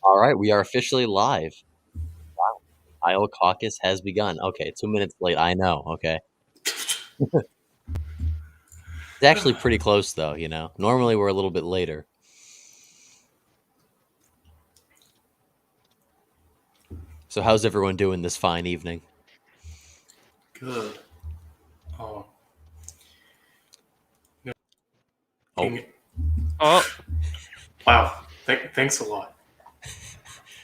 All right, we are officially live. Wow. Iowa caucus has begun. Okay, 2 minutes late. I know. Okay. It's actually pretty close, though, you know. Normally, we're a little bit later. So, how's everyone doing this fine evening? Good. Um, Oh, Oh, wow. Thanks a lot.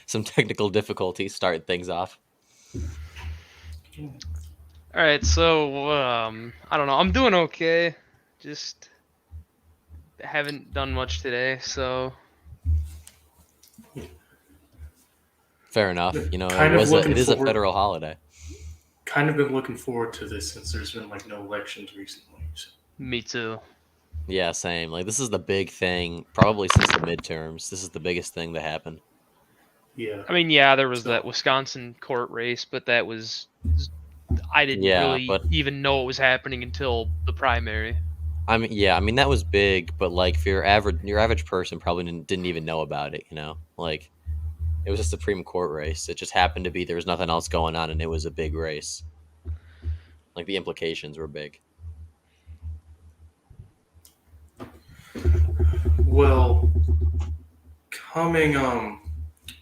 some technical difficulties starting things off. all right. So, I don't know. I'm doing okay. Just haven't done much today. So, Fair enough. You know, Kind of it looking is a forward. federal holiday. Kind of been looking forward to this since there's been like no elections recently. So. me too. Yeah, same. Like, this is the big thing, probably since the midterms. This is the biggest thing that happened. Yeah. I mean, yeah, there was that So Wisconsin court race, but that was I didn't Yeah, really but even know it was happening until the primary. I mean that was big, but like for your average person probably didn't even know about it, you know? Like it was a Supreme Court race. It just happened to be there was nothing else going on and it was a big race. Like the implications were big. well, coming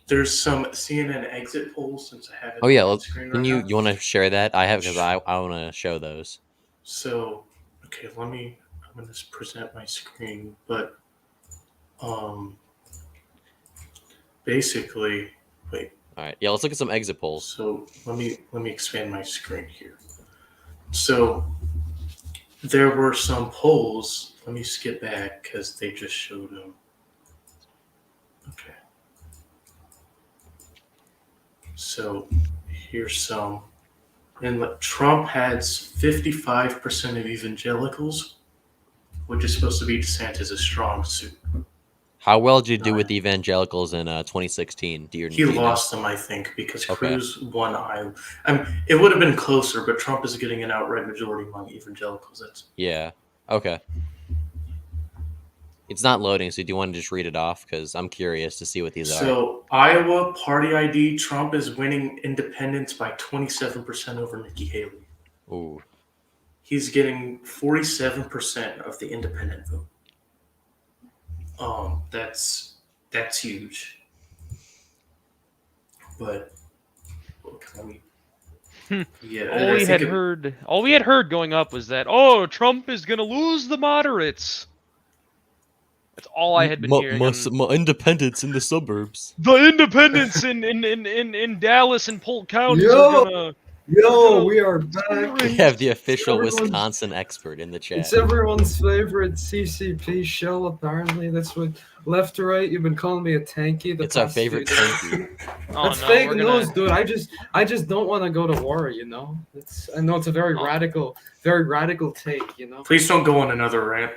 there's some CNN exit polls since I have it Oh on yeah, my screen can right now. you want to share that? I have because I want to show those. So okay, I'm gonna just present my screen, but um basically wait. All right. Yeah, let's look at some exit polls. So let me expand my screen here. So there were some polls. Let me skip back because they just showed them. Okay. So here's some. And Trump has 55% of evangelicals, which is supposed to be DeSantis' strong suit. How well did you do with Uh, the evangelicals in 2016? he Do you know? lost them, I think, because Okay. Cruz won Iowa. It would have been closer, but Trump is getting an outright majority among evangelicals. That's Yeah. Okay. It's not loading, so do you want to just read it off? Because I'm curious to see what these are. So Iowa party ID, Trump is winning independents by 27% over Nikki Haley. Ooh. He's getting 47% of the independent vote. That's huge. But look, let me. Yeah, and I think All we had heard going up was that Trump is gonna lose the moderates. That's all I had been hearing. Independence in the suburbs. The independents in Dallas and Polk counties are Yo, gonna yo, we are back. We have the It's official everyone's, Wisconsin expert in the it's chat. everyone's favorite CCP show. Apparently, that's what left to right. You've been calling me a tanky. It's our favorite tanky. Oh That's no, fake we're news, gonna. dude. I just don't want to go to war. You know, I know it's a very Oh. radical take. You know, please don't go on another rant.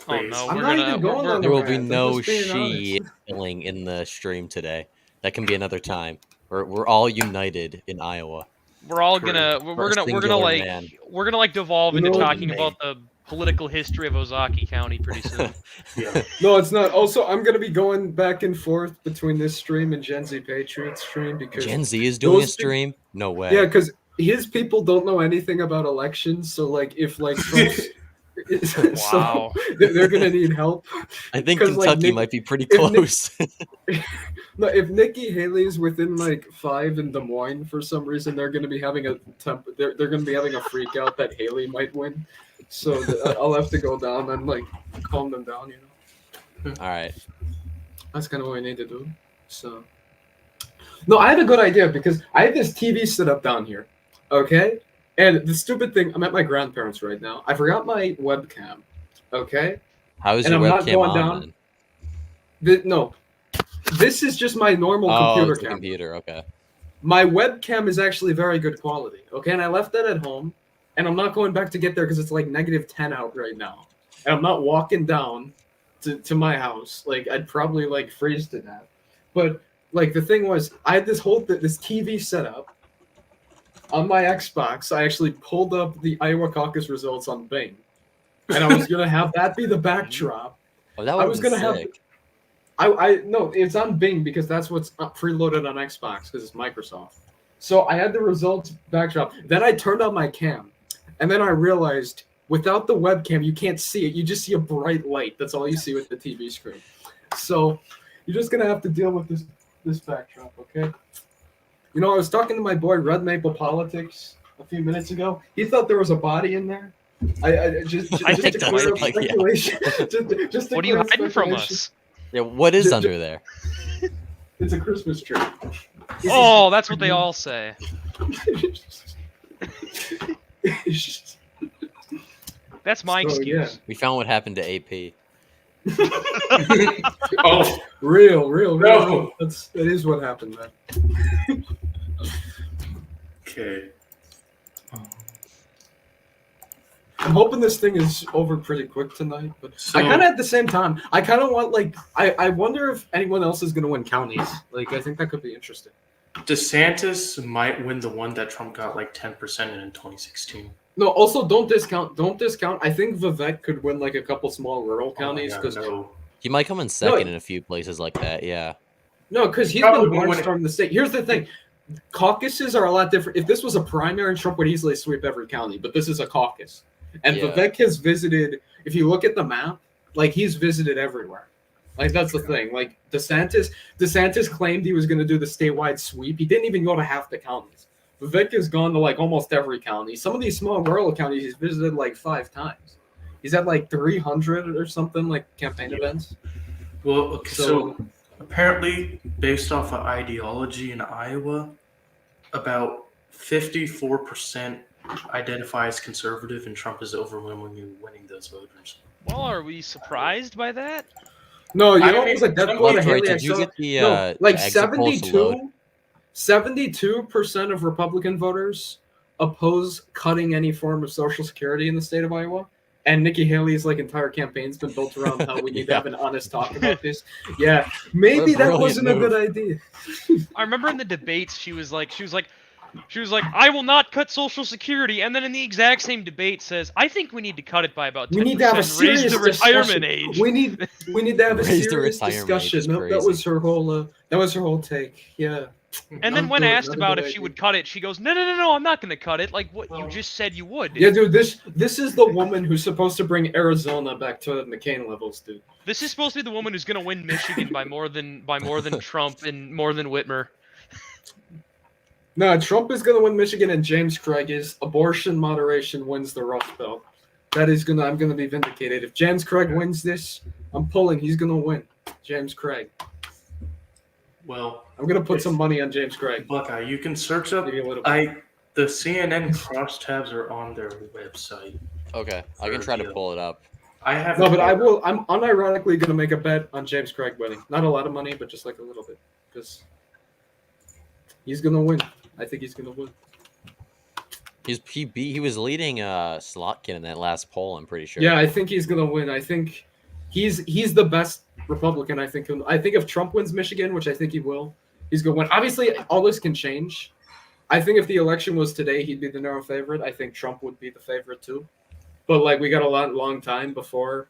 Oh Please. no, I'm we're not gonna. even going We're, on There the will be rant. I'm no just being she honest. killing in the stream today. That can be another time. We're all united in Iowa. we're all Correct. gonna. For a We're gonna singular man. devolve You into know, talking about the political history of Ozaki County pretty soon. Yeah. no, it's not. Also, I'm gonna be going back and forth between this stream and Gen Z Patriot stream because Gen Z is doing a those stream? No way. Yeah, because his people don't know anything about elections. So, like, if like Trump's, so Wow. they're gonna need help. I think 'Cause, like, Kentucky Nick- might be pretty if Nick- close. No, if Nikki Haley's within like 5 in Des Moines for some reason, they're gonna be having they're gonna be having a freak out that Haley might win. So I'll have to go down and like calm them down. You know, All right. that's kind of what I need to do. So. No, I had a good idea because I have this TV set up down here, okay? And the stupid thing, I'm at my grandparents' right now. I forgot my webcam, okay? How is And your I'm not webcam going on down. then? No, this is just my normal Oh, computer it's the camera. computer. Okay. My webcam is actually very good quality, okay? And I left that at home, and I'm not going back to get there because it's like -10 out right now. And I'm not walking down to my house. Like, I'd probably like freeze to death. But like the thing was, I had this this TV set up on my Xbox. I actually pulled up the Iowa caucus results on Bing, and I was gonna have that be the backdrop. Oh, that I would was have been gonna have sick. I no, it's on Bing because that's what's preloaded on Xbox because it's Microsoft. So I had the results backdrop. Then I turned on my cam, and then I realized without the webcam you can't see it. You just see a bright light. That's all you see with the TV screen. So you're just gonna have to deal with this backdrop, okay? You know, I was talking to my boy Red Maple Politics a few minutes ago. He thought there was a body in there. I just I just think to so. clear up Like, yeah. speculation. just to What are you clear up hiding from speculation. us? Yeah, what is under there? It's a Christmas tree. Oh, that's what they all say. That's my So, excuse. We found what happened to AP. Oh, Real. No. That is what happened, man. okay. I'm hoping this thing is over pretty quick tonight, but So- I kind of at the same time, I kind of want like I wonder if anyone else is going to win counties. Like I think that could be interesting. DeSantis might win the one that Trump got like 10% in 2016. No, also don't discount. I think Vivek could win like a couple small rural counties Oh my because God, no. He might come in second in a few places like that. Yeah. he's Probably been won't win it. barnstorming the state. Here's the thing. Caucuses are a lot different. If this was a primary, Trump would easily sweep every county, but this is a caucus. And Yeah. Vivek has visited, if you look at the map, like he's visited everywhere. Like that's the thing. Like DeSantis claimed he was going to do the statewide sweep. He didn't even go to half the counties. Vivek has gone to like almost every county. Some of these small rural counties he's visited like 5 times. He's at like 300 or something like campaign events. Well, okay, so apparently, based off of ideology in Iowa, about 54% identify as conservative, and Trump is overwhelmingly winning those voters. Well, are we surprised by that? No, you I know, it mean, was like that some blood of of Right, Haley. did you get the No, like exit polls to load? 72% of Republican voters oppose cutting any form of Social Security in the state of Iowa. And Nikki Haley's like entire campaign's been built around how we need to Yeah. have an honest talk about this. Yeah, maybe What a that brilliant wasn't a move. good idea. I remember in the debates she was like, I will not cut Social Security, and then in the exact same debate says, I think we need to cut it by about 10%. We need to have a serious raise the retirement discussion. age. We need to have a Raise the serious retirement age discussion. is No, that crazy. was her whole take. Yeah. And then Not when good, asked not a about good if she idea. would cut it, she goes, No, I'm not going to cut it. Like what you just said you would. Yeah, dude, this is the woman who's supposed to bring Arizona back to McCain levels, dude. This is supposed to be the woman who's going to win Michigan by more than Trump and more than Whitmer. No, Trump is gonna win Michigan, and James Craig is abortion moderation wins the Rust Belt. I'm gonna be vindicated. If James Craig wins this, I'm pulling. He's gonna win. James Craig. Well, I'm gonna put some money on James Craig. Buckeye, you can search up. Maybe a little bit. The CNN crosstabs are on their website. Okay, I can try to pull it up. I have No, but I will. I'm unironically gonna make a bet on James Craig winning. Not a lot of money, but just like a little bit, because he's gonna win. I think he's gonna win. He was leading Slotkin in that last poll. I'm pretty sure. Yeah, I think he's gonna win. I think he's the best Republican. I think if Trump wins Michigan, which I think he will, he's gonna win. Obviously, all this can change. I think if the election was today, he'd be the narrow favorite. I think Trump would be the favorite too. But like we got a long time before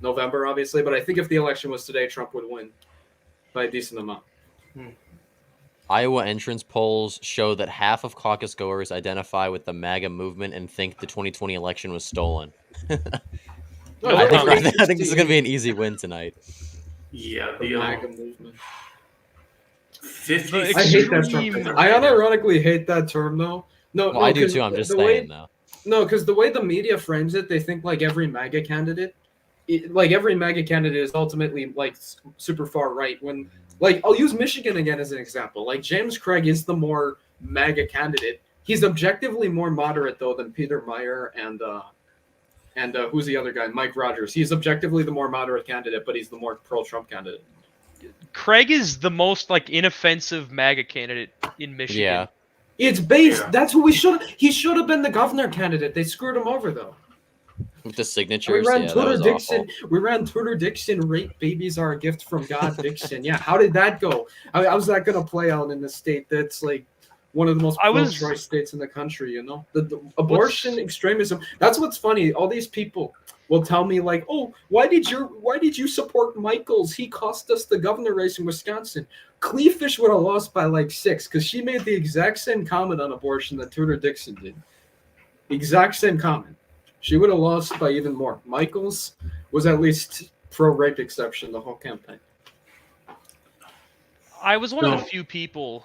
November, obviously. But I think if the election was today, Trump would win by a decent amount. Iowa entrance polls show that half of caucus goers identify with the MAGA movement and think the 2020 election was stolen. No, I problem. think this is going to be an easy win tonight. Yeah, The the MAGA movement. 50. The I hate that Extreme- term. I unironically hate that term, though. No, Well, I do 'cause too. I'm just the way- saying, though. No, because the way the media frames it, they think like every MAGA candidate, every MAGA candidate is ultimately like super far right. When like I'll use Michigan again as an example. Like James Craig is the more MAGA candidate. He's objectively more moderate though than Peter Meyer and who's the other guy? Mike Rogers. He's objectively the more moderate candidate, but he's the more pro-Trump candidate. Craig is the most like inoffensive MAGA candidate in Michigan. Yeah. It's based. Yeah. That's who he should have been the governor candidate. They screwed him over though. With the signatures, We ran yeah, that Tudor was Dixon. awful. We ran Tudor Dixon. Rape babies are a gift from God. Dixon. Yeah. How did that go? How's that going to play out in the state that's like one of the most I was- pro-choice states in the country. You know, the abortion extremism. That's what's funny. All these people will tell me like, "Oh, why did you support Michaels? He cost us the governor race in Wisconsin." Cleefish would have lost by like 6 because she made the exact same comment on abortion that Tudor Dixon did. Exact same comment. She would have lost by even more. Michaels was at least pro-rape exception the whole campaign. I was one of No. the few people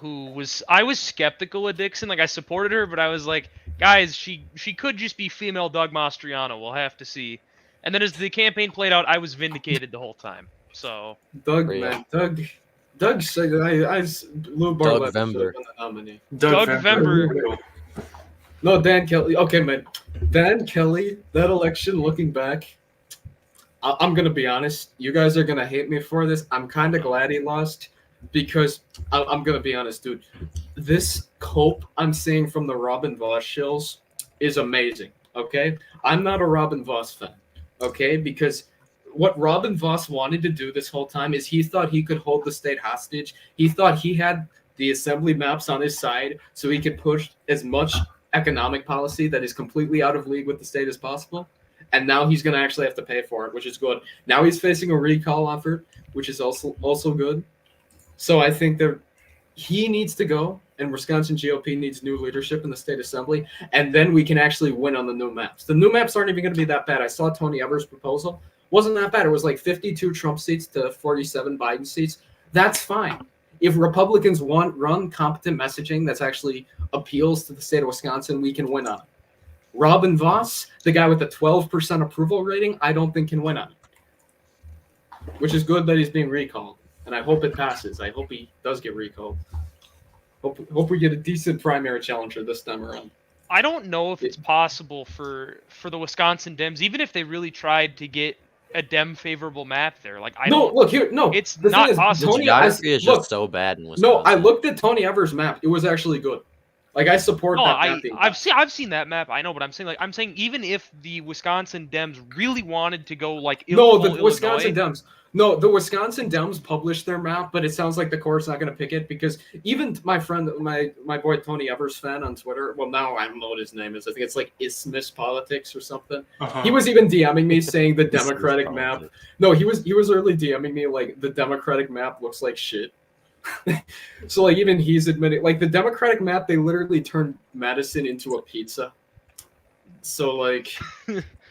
I was skeptical of Dixon. Like I supported her, but I was like, guys, she could just be female Doug Mastriano. We'll have to see. And then as the campaign played out, I was vindicated the whole time. So Doug, Real. man, Doug said Lou Bartlett should have Vember. been the nominee. Doug Vember. Vember. No, Dan Kelly. Okay, man. Dan Kelly, that election, looking back, I'm going to be honest. You guys are going to hate me for this. I'm kind of glad he lost because I'm going to be honest, dude. This cope I'm seeing from the Robin Voss shills is amazing, okay? I'm not a Robin Voss fan, okay? Because what Robin Voss wanted to do this whole time is he thought he could hold the state hostage. He thought he had the assembly maps on his side so he could push as much economic policy that is completely out of league with the state as possible. And now he's going to actually have to pay for it, which is good. Now he's facing a recall offer, which is also good. So I think that he needs to go, and Wisconsin GOP needs new leadership in the state assembly, and then we can actually win on the new maps. The new maps aren't even going to be that bad. I saw Tony Evers' proposal. Wasn't that bad. It was like 52 Trump seats to 47 Biden seats. That's fine. If Republicans run competent messaging that's actually appeals to the state of Wisconsin, we can win on it. Robin Voss, the guy with the 12% approval rating, I don't think can win on it. Which is good that he's being recalled. And I hope it passes. I hope he does get recalled. Hope we get a decent primary challenger this time around. I don't know if it's possible for the Wisconsin Dems, even if they really tried to get a Dem favorable map there. Like it's the not thing is, possible. The geography is just so bad in Wisconsin. No, I looked at Tony Evers' map. It was actually good. Like I support that map being I've seen that map. I know, but I'm saying even if the Wisconsin Dems really wanted to go like Wisconsin Dems. No, the Wisconsin Dems published their map, but it sounds like the court's not going to pick it because even my friend, my boy Tony Evers fan on Twitter. Well, now I don't know what his name is. I think it's like Isthmus Politics or something. Uh-huh. He was even DMing me saying the Democratic map. No, he was early DMing me like the Democratic map looks like shit. So like even he's admitting like the Democratic map, they literally turned Madison into a pizza. So like.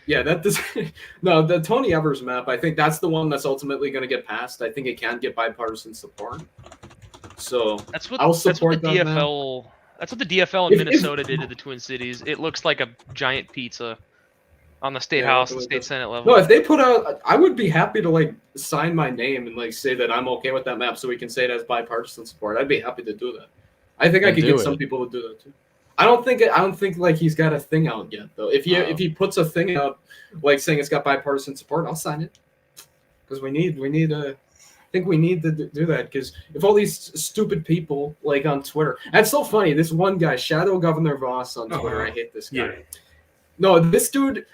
Yeah, that does. No, the Tony Evers map. I think that's the one that's ultimately going to get passed. I think it can get bipartisan support. So that's what I'll the support that DFL. That's what the DFL in Minnesota did to the Twin Cities. It looks like a giant pizza on the state house and state senate level. No, if they put out, I would be happy to like sign my name and like say that I'm okay with that map, so we can say it has bipartisan support. I'd be happy to do that. I think I could get some people to do that too. I don't think like he's got a thing out yet though. If he puts a thing out like saying it's got bipartisan support, I'll sign it because we need I think we need to do that because if all these stupid people like on Twitter, that's so funny. This one guy, Shadow Governor Voss on Twitter, I hate this guy. Yeah. No, this dude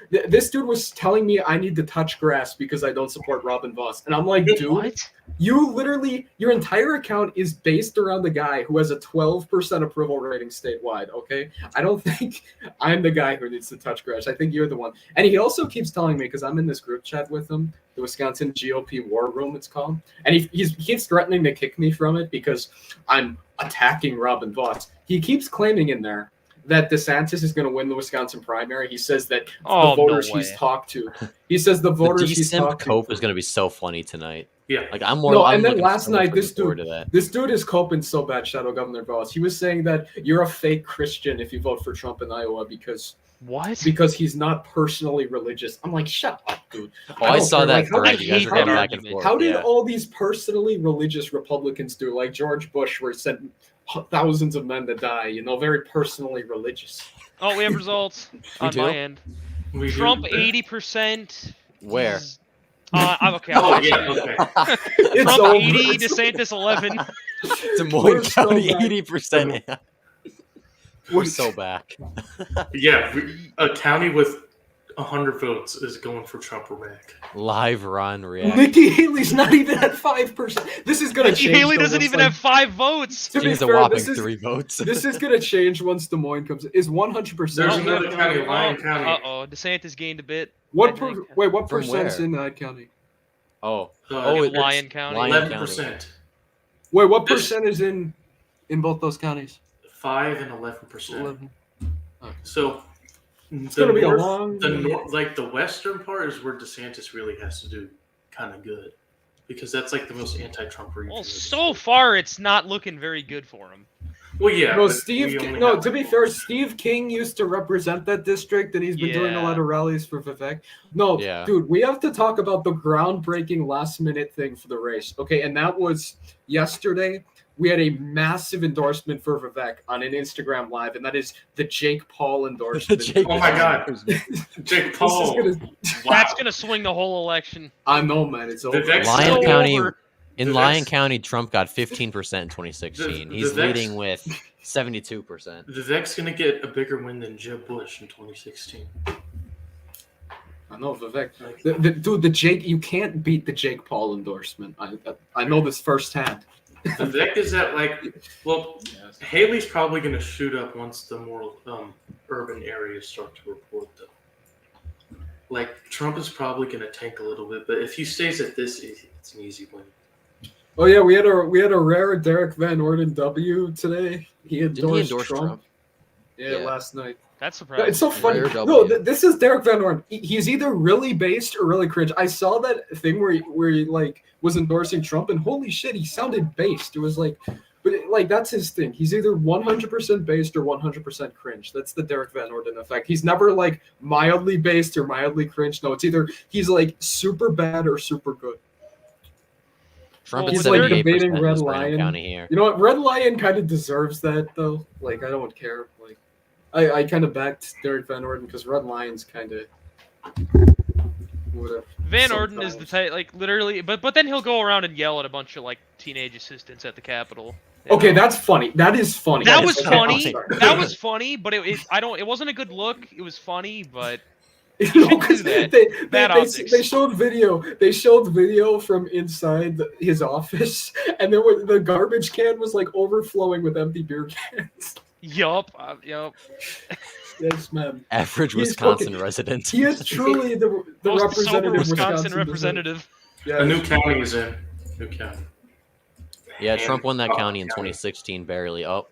was telling me I need to touch grass because I don't support Robin Voss, and I'm like, dude. What? You literally, your entire account is based around the guy who has a 12% approval rating statewide, okay? I don't think I'm the guy who needs to touch grass. I think you're the one. And he also keeps telling me, because I'm in this group chat with him, the Wisconsin GOP War Room, it's called, and he keeps threatening to kick me from it because I'm attacking Robin Voss. He keeps claiming in there that DeSantis is going to win the Wisconsin primary. He says that the voters he's talked to. He says the voters he's talked to. Cope is going to be so funny tonight. Yeah, like I'm more. No, I'm and then last night this dude is coping so bad. Shadow Governor Voss. He was saying that you're a fake Christian if you vote for Trump in Iowa because he's not personally religious. I'm like, shut up, dude. Oh, I saw that. How did all these personally religious Republicans do? Like George Bush, where he sent thousands of men to die. You know, very personally religious. Oh, we have results on my end. Trump 80%. Where? Okay. Okay. Trump 80, DeSantis 11. Des Moines County 80%. Yeah. We're so back. Yeah, a county with 100 votes is going for Trump or back. Live Ron react. Nikki Haley's not even at 5%. This is gonna Nikki change. Haley though, doesn't once, even like- have 5 votes. To She be has a fair, whopping this is 3 votes. this is gonna change once Des Moines comes. Is 100%. There's another county, Lyon County. Uh-oh, DeSantis gained a bit. What? I think. Wait, what From percent's where? in that county? Oh, Oh, it- Lyon County. Lyon 11%. Wait, what This- percent is in both those counties? 5 and 11%. 11. So It's gonna be a long. like the western part is where DeSantis really has to do kind of good, because that's like the most anti-Trump region. Well, of the so state. far it's not looking very good for him. Well, yeah. No, but Steve. we only No, have to be like fair, 4%. Steve King used to represent that district, and he's been doing a Yeah. lot of rallies for Vivek. No, Yeah. dude, we have to talk about the groundbreaking last-minute thing for the race. Okay, and that was yesterday. We had a massive endorsement for Vivek on an Instagram live, and that is the Jake Paul endorsement. Jake Oh my God. Jake This is Paul. gonna- That's gonna swing the whole election. I know, man. It's over. Vivek's Lyon so County. over. In Vivek's- Lyon County, Trump got 15% in 2016. He's Vivek's- leading with 72%. Vivek's gonna get a bigger win than Jeb Bush in 2016. I know Vivek. Like, Dude, the Jake. You can't beat the Jake Paul endorsement. I know this firsthand. Vivek is at well, Haley's probably gonna shoot up once the more urban areas start to report though. Like Trump is probably gonna tank a little bit, but if he stays at this, it's an easy win. Oh yeah, we had a rare Derek Van Orden W today. He Didn't he endorsed endorse Trump. Trump? Yeah, Yeah. last night. That's No, surprising. it's so funny. Rare No, W. this is Derek Van Orden. He's either really based or really cringe. I saw that thing where he like was endorsing Trump, and holy shit, he sounded based. It was like, but like that's his thing. He's either 100% based or 100% cringe. That's the Derek Van Orden effect. He's never like mildly based or mildly cringe. No, it's either he's like super bad or super good. Trump Well, at he's like 78% debating Red in Graham Lion. County here. You know what? Red Lion kind of deserves that though. Like I don't care. Like I kind of backed Derek Van Orden because Red Lion's kind of whatever. Van Orden is the sometimes. type, like literally, but then he'll go around and yell at a bunch of like teenage assistants at the Capitol. you Okay, know? that's funny. That is funny. That is was so funny. funny. That was funny, but it wasn't a good look. It was funny, but No, 'cause do that. they, Bad they, optics. they showed video. They showed video from inside his office, and there were the garbage can was like overflowing with empty beer cans. yup. Yes, man. Average He's Wisconsin fucking- resident. He is truly the Most sober representative. Wisconsin representative. Yeah, A new county is in. New county. Yeah, And- Trump won that oh, county in county. 2016 barely. Oh,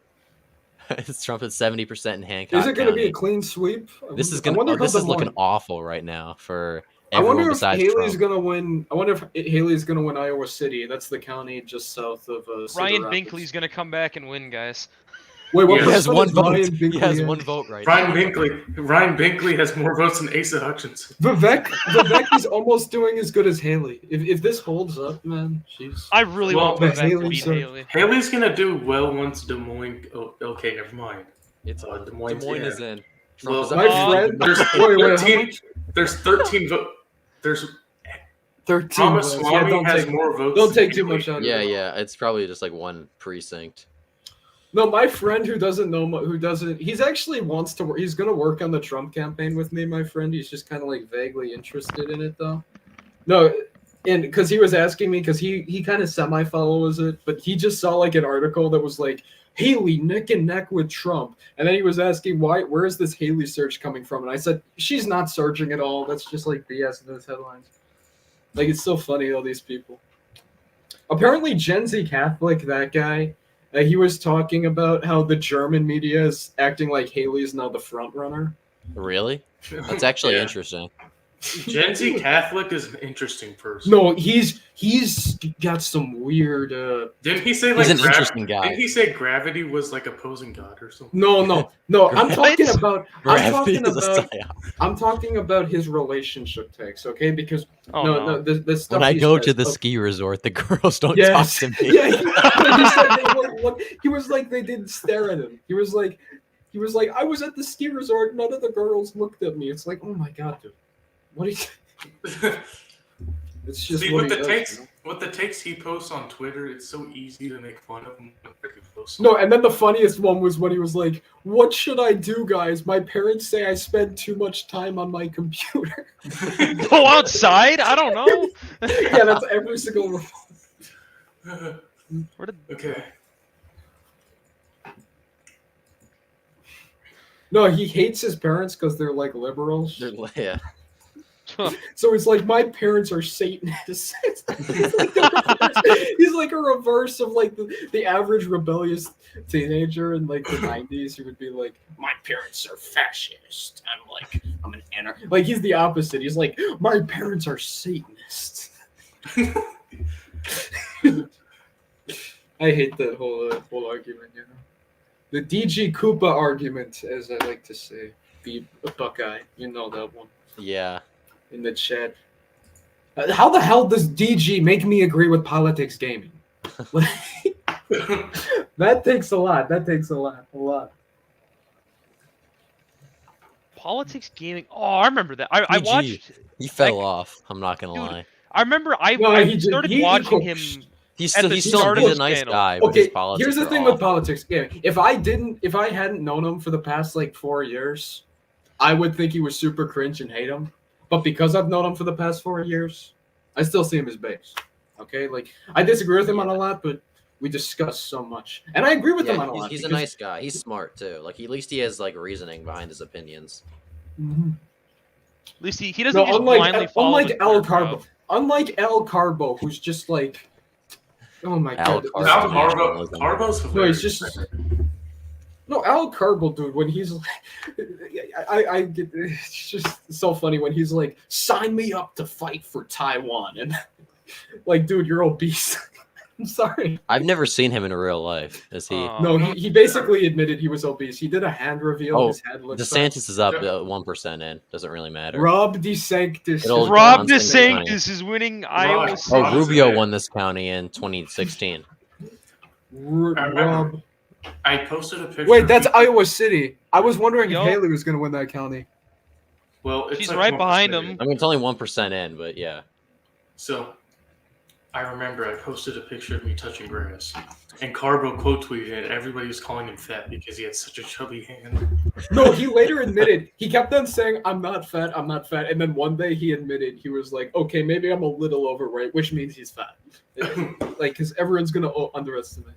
it's Trump at 70% in Hancock Is it going to be a County. clean sweep? This is I gonna. wonder Oh, how this the is looking Mon- awful right now for I everyone wonder if besides Haley's Trump. gonna win. I wonder if Haley's gonna win Iowa City. That's the county just south of Cedar Ryan Rapids. Binkley's gonna come back and win, guys. Wait, what He He has percent one is vote. Ryan He has Binkley in? one vote right Ryan now. Binkley has more votes than Asa Hutchinson. Vivek is almost doing as good as Haley. If this holds up, man, she's. I really Well, want but Vivek to Haley's beat a- Haley. Haley's gonna do well once Des Moines. Oh, okay, never mind. It's Des Moines, Des Moines yeah. is in. Well, Trump is My up. friend, There's wait, how 13. much? There's 13 votes. There's 13. Thomas votes. Swami don't has take, more votes. don't than take too Haley. much out of Yeah, it. yeah. It's probably just like one precinct. No, my friend who doesn't know, he's actually wants to. He's gonna work on the Trump campaign with me. My friend, he's just kind of like vaguely interested in it though. No, and because he was asking me, because he kind of semi follows it, but he just saw like an article that was like Haley neck and neck with Trump, and then he was asking where is this Haley search coming from, and I said she's not searching at all. That's just like BS in those headlines. Like it's so funny, all these people. Apparently, Gen Z Catholic, that guy. He was talking about how the German media is acting like Haley's now the front runner. Really? That's actually Yeah. interesting. Gen Z Catholic is an interesting person. No, he's got some weird. Didn't he say like He's an interesting guy. Didn't he say gravity was like opposing God or something? No. I'm talking What? about. Gravity is a psyop. I'm talking about his relationship takes. Okay, because Oh, no, the stuff. When I he go says- to the okay. ski resort, the girls don't Yes. talk to me. Yeah, he said they wouldn't look. He was like they didn't stare at him. He was like, I was at the ski resort. None of the girls looked at me. It's like, oh my god, dude, what are you? It's just See, what with he the does, tanks, you know? What the takes he posts on Twitter, it's so easy to make fun of him. No, and then the funniest one was when he was like, "What should I do, guys? My parents say I spend too much time on my computer." Go outside? I don't know. Yeah, that's every single one. Where did... Okay. No, he hates his parents because they're like liberals. Yeah. So it's like, my parents are Satanists. He's like a reverse of like the average rebellious teenager in like the 90s who would be like, my parents are fascist. I'm an anarchist. Like, he's the opposite. He's like, my parents are Satanists. I hate that whole argument, you know. The DG Koopa argument, as I like to say. Be a Buckeye. You know that one. Yeah. In the chat. How the hell does DG make me agree with politics gaming? That takes a lot. A lot. Politics gaming. Oh, I remember that. I PG. watched. He fell off. I'm not gonna Dude, lie. I remember I he started watching him. He's at still the he's start of a his nice channel. guy, but his Okay, politics here's the are thing awful. with politics gaming. If I hadn't known him for the past like 4 years, I would think he was super cringe and hate him. But because I've known him for the past 4 years, I still see him as base. Okay, like, I disagree with him on a lot, but we discuss so much, and I agree with him on a lot. He's a nice guy. He's smart too. Like, at least he has like reasoning behind his opinions. Mhm. At least he doesn't just blindly follow. Unlike El Carbo. Unlike El Carbo, who's just like, oh my Al god. Carbo. Carbo's No, he's just. No, Al Carbo, dude, when he's like, I get, it's just so funny when he's like, sign me up to fight for Taiwan. And like, dude, you're obese. I'm sorry. I've never seen him in real life. Is he? No, he basically admitted he was obese. He did a hand reveal. Oh, His head looks DeSantis is up 1% in. Doesn't really matter. Rob DeSantis. It'll- Rob Johnson County. DeSantis is winning Iowa Oh, City. Oh, Rubio won this county in 2016. Rob. I posted a picture. Wait, that's Iowa City. I was wondering Yo. if Haley was going to win that county. Well, it's She's like right 1%. behind him. I mean, it's only 1% in, but yeah. So, I remember I posted a picture of me touching grass, and Carbo quote tweeted it. Everybody was calling him fat because he had such a chubby hand. No, he later admitted. He kept on saying, I'm not fat. And then one day he admitted, he was like, okay, maybe I'm a little overweight, which means he's fat. Like, because everyone's going to underestimate.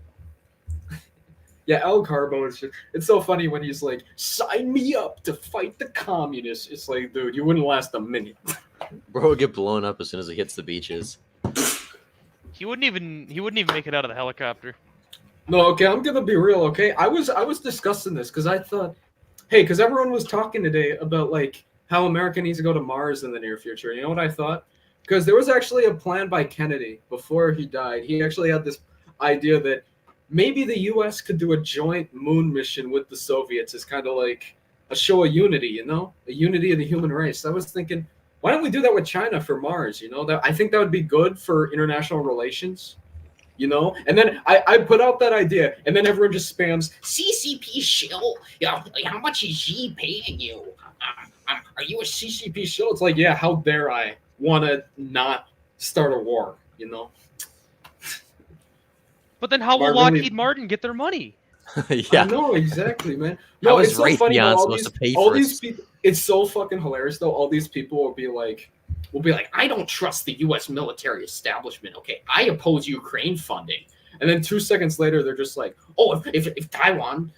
Yeah, El Carbo is just, it's so funny when he's like, sign me up to fight the communists. It's like, dude, you wouldn't last a minute. Bro would get blown up as soon as he hits the beaches. He wouldn't even make it out of the helicopter. No, okay, I'm gonna be real, okay? I was discussing this because I thought, hey, because everyone was talking today about like how America needs to go to Mars in the near future. You know what I thought? Because there was actually a plan by Kennedy before he died. He actually had this idea that maybe the U.S. could do a joint moon mission with the Soviets as kind of like a show of unity, you know, a unity of the human race. I was thinking, why don't we do that with China for Mars? You know, that I think that would be good for international relations. You know, and then I put out that idea, and then everyone just spams CCP shill. Yeah, how much is he paying you? Are you a CCP shill? It's like, yeah, how dare I want to not start a war? You know. But then how will Martin- Lockheed Martin get their money? Yeah. No, exactly, man. How No, is it's so funny. Raytheon All supposed these, to pay all for these it? people. It's so fucking hilarious, though. All these people will be like, I don't trust the U.S. military establishment. Okay, I oppose Ukraine funding. And then 2 seconds later, they're just like, oh, if Taiwan,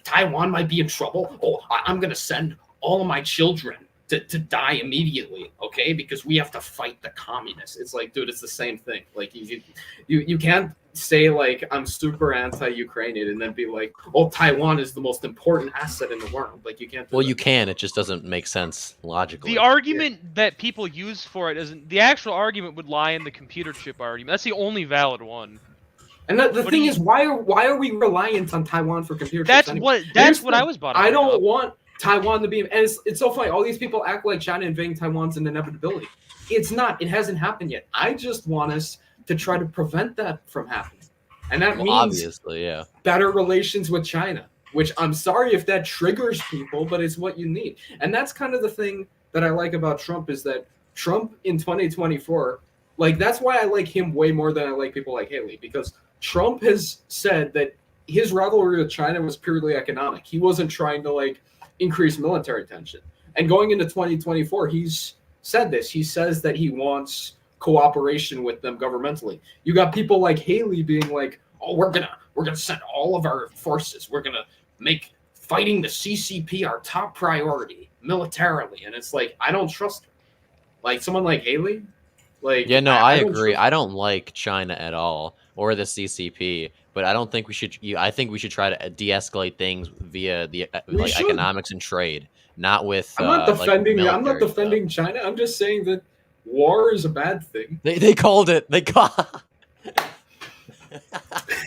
Taiwan might be in trouble. Oh, I'm gonna send all of my children to die immediately. Okay, because we have to fight the communists. It's like, dude, it's the same thing. Like you can't say like I'm super anti-Ukrainian and then be like, oh, Taiwan is the most important asset in the world. Like, you can't. Well, you can. It just doesn't make sense logically. The argument that people use for it isn't the actual argument would lie in the computer chip argument. That's the only valid one. And the What thing do you- is, why are we reliant on Taiwan for computer chips That's anyway? what I was about to I bring don't up. want Taiwan to be, and it's so funny. All these people act like China invading Taiwan's an inevitability. It's not. It hasn't happened yet. I just want us to try to prevent that from happening, and that means obviously, yeah. better relations with China. Which I'm sorry if that triggers people, but it's what you need. And that's kind of the thing that I like about Trump is that Trump in 2024, Like, that's why I like him way more than I like people like Haley, because Trump has said that his rivalry with China was purely economic. He wasn't trying to like increase military tension. And going into 2024, he's said this. He says that he wants cooperation with them governmentally. You got people like Haley being like, "Oh, we're gonna send all of our forces. We're gonna make fighting the CCP our top priority militarily." And it's like, I don't trust her. Like someone like Haley, like Yeah, no, I don't agree. trust I don't like China at all or the CCP, but I don't think we should. I think we should try to de-escalate things via the We like should. economics and trade, not with I'm not like defending. I'm not military stuff. defending China. I'm just saying that war is a bad thing. They called it. They called.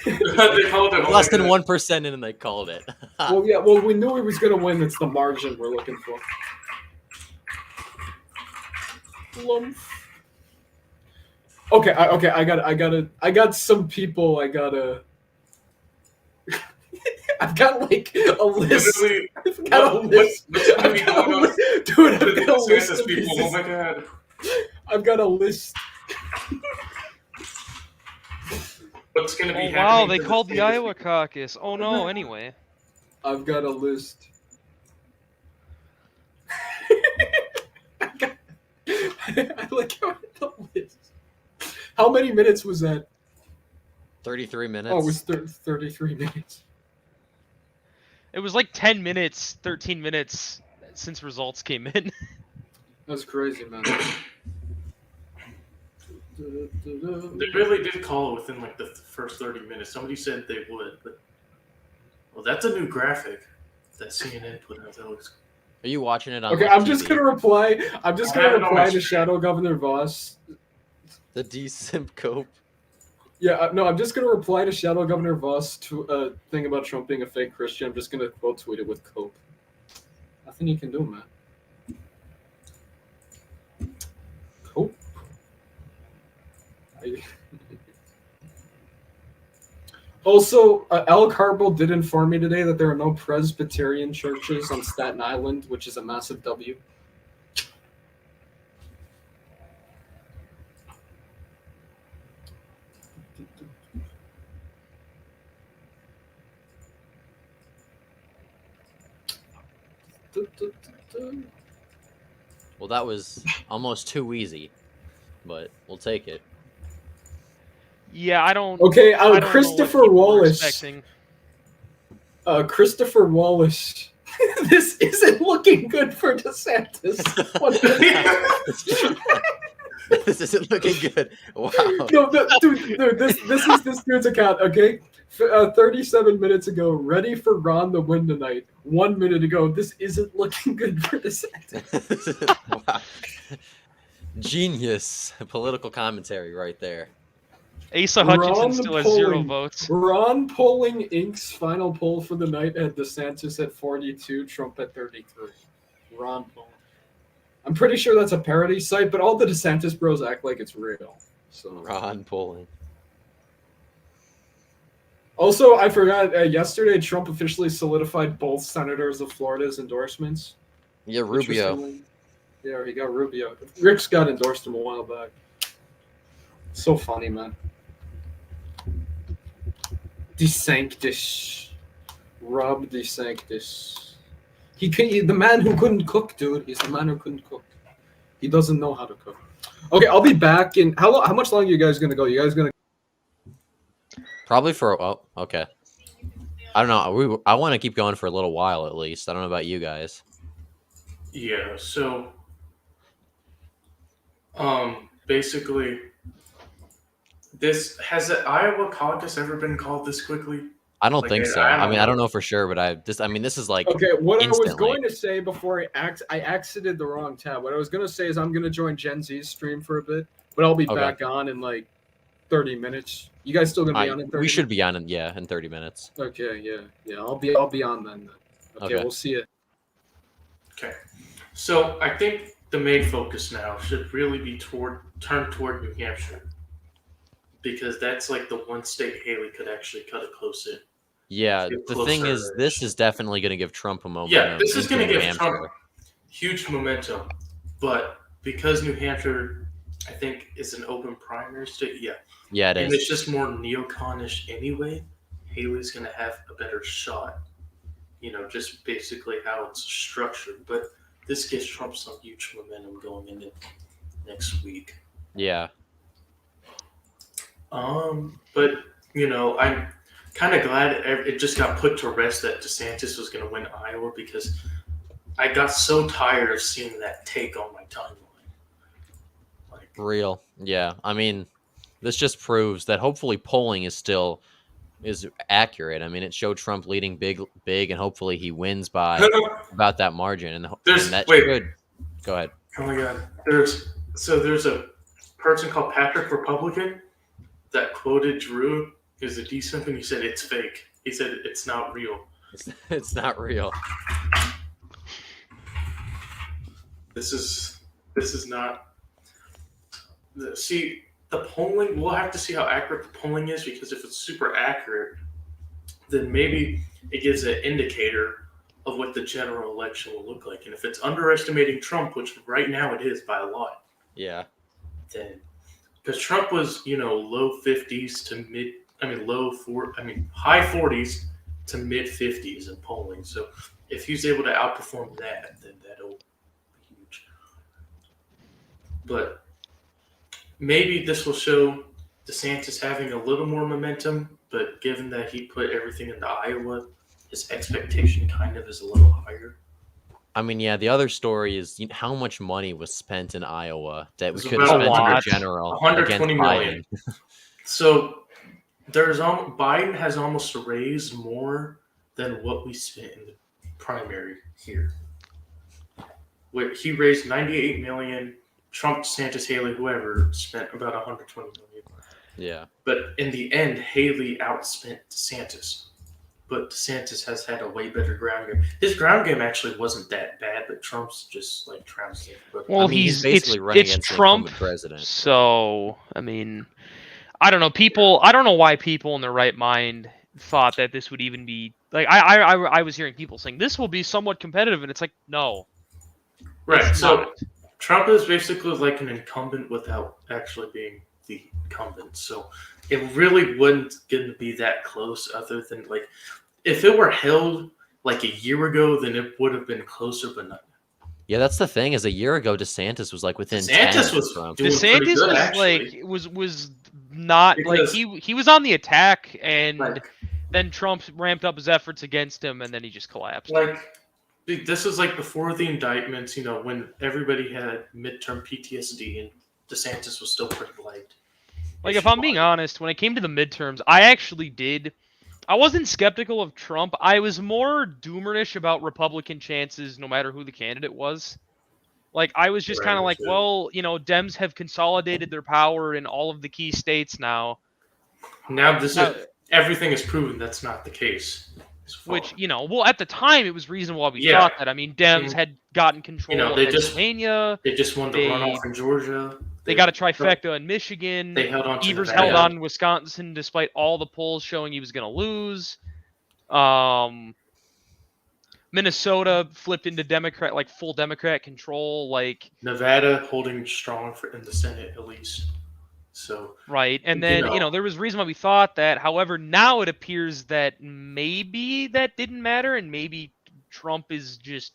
They called it Less than 1% in, and they called it. Well, yeah. Well, we knew he was going to win. It's the margin we're looking for. Lump. Okay. I got some people. I've got like a list. Literally, I've got a list. what's gonna be going on? Dude, I've with got a the list DeSantis of people? pieces. Oh my god! I've got a list. What's gonna be Oh, happening? wow, they to called the DeSantis Iowa caucus. Oh no, anyway. I've got a list. I like how the list. How many minutes was that? 33 minutes. Oh, it was 33 minutes. It was like 10 minutes, 13 minutes since results came in. That's crazy, man. They really did call it within like the first 30 minutes. Somebody said they would, but well, that's a new graphic that CNN put out. That looks. Are you watching it on? Okay, like, I'm just TV? gonna reply. I'm just I gonna have it on my reply to screen. Shadow Governor Voss. The D-Simp cope. Yeah, no, I'm just gonna reply to Shadow Governor Voss to a thing about Trump being a fake Christian. I'm just gonna quote tweet it with cope. Nothing you can do, man. Cope. Also, Al Carbel did inform me today that there are no Presbyterian churches on Staten Island, which is a massive W. Well, that was almost too easy, but we'll take it. Yeah, I don't. Okay, I don't know Christopher what people were Wallace. expecting. Christopher Wallace. This isn't looking good for DeSantis. What the- This isn't looking good. Wow. No, dude, this is this dude's account, okay? 37 minutes ago, ready for Ron to win tonight. 1 minute ago, this isn't looking good for DeSantis. Wow. Genius political commentary right there. Asa Hutchinson Ron still has 0 Polling. votes. Ron Polling Inc.'s final poll for the night had DeSantis at 42, Trump at 33. Ron Polling. I'm pretty sure that's a parody site, but all the DeSantis bros act like it's real. So. Ron Polling. Also, I forgot, yesterday Trump officially solidified both senators of Florida's endorsements. Yeah, Rubio. Interestingly. Yeah, he got Rubio. Rick's got endorsed him a while back. So funny, man. DeSantis. Rob DeSantis. The man who couldn't cook, dude. He's the man who couldn't cook. He doesn't know how to cook. Okay, I'll be back in... How much longer are you guys going to go? You guys going to... Probably for... Oh, okay. I don't know. I want to keep going for a little while at least. I don't know about you guys. Yeah. So, basically, has the Iowa caucus ever been called this quickly? I don't Like, think so. I don't I mean, I don't know. know for sure, but this is like Okay, what I was instantly. going to say before I exited the wrong tab. What I was going to say is I'm going to join Gen Z's stream for a bit, but I'll be Okay. back on in like 30 minutes. You guys still going to be on in 30 we should minutes? be on in 30 minutes. Okay, yeah. I'll be on then. Okay, Okay. we'll see you. Okay. So I think the main focus now should really be turned toward New Hampshire, because that's like the one state Haley could actually cut it close in. Yeah, Get the thing is, closer. this is definitely going to give Trump a moment. Yeah, this is going to give Hampshire. Trump huge momentum, but because New Hampshire I think is an open primary state. Yeah, Yeah, it and it's is. just more neoconish anyway. Haley's going to have a better shot. Just basically how it's structured. But this gives Trump some huge momentum going into next week. Yeah. But I'm kind of glad it just got put to rest that DeSantis was going to win Iowa because I got so tired of seeing that take on my timeline. Like, Real. Yeah. I mean, this just proves that hopefully polling is accurate. I mean, it showed Trump leading big, and hopefully he wins by about that margin, and that wait, should go ahead. oh my God, there's a person called Patrick Republican that quoted Drew as a decent, and he said it's fake. He said it's not real. It's not real. This is not. See, the polling. We'll have to see how accurate the polling is because if it's super accurate, then maybe it gives an indicator of what the general election will look like. And if it's underestimating Trump, which right now it is by a lot, Yeah. then because Trump was low 50s to high 40s to mid 50s in polling. So if he's able to outperform that, then that'll be huge. But maybe this will show DeSantis having a little more momentum, but given that he put everything into Iowa, his expectation kind of is a little higher. I mean, yeah, the other story is how much money was spent in Iowa that we It's could have about spent in the lot. general 120 against million. Biden. So Biden has almost raised more than what we spent in the primary here. Where he raised 98 million, Trump, DeSantis, Haley, whoever spent about 120 million. Yeah. But in the end, Haley outspent DeSantis. But DeSantis has had a way better ground game. His ground game actually wasn't that bad, but Trump's just like trounced him. Well, I mean, he's basically running it's against an Trump, incumbent president. so I mean, I don't know. I don't know why people in their right mind thought that this would even be like. I was hearing people saying this will be somewhat competitive, and it's like no, Right. it's So not. Trump is basically like an incumbent without actually being the incumbent. So it really wouldn't going to be that close other than like if it were held like a year ago, then it would have been closer, but not. Yeah, that's the thing. Is a year ago, DeSantis was like within 10 DeSantis of was Trump. doing pretty DeSantis good, was actually. like was not Because- like he was on the attack, and Like, then Trump ramped up his efforts against him, and then he just collapsed. this is like before the indictments, when everybody had midterm PTSD and DeSantis was still pretty light. Like, if I'm being honest, when it came to the midterms, I wasn't skeptical of Trump. I was more doomerish about Republican chances, no matter who the candidate was. Like, I was just Right, kind of like, sure. well, Dems have consolidated their power in all of the key states now. Now Now- everything is proven that's not the case. Which, well, at the time, it was reasonable why we Yeah. thought that. I mean, Dems had gotten control they of just- Pennsylvania. They just won the They- runoff in Georgia. They got a trifecta in Michigan. They held on to Evers Nevada. held on in Wisconsin despite all the polls showing he was going to lose. Minnesota flipped into Democrat, like full Democrat control, like Nevada holding strong in the Senate at least. So right. And then there was reason why we thought that. However, now it appears that maybe that didn't matter, and maybe Trump is just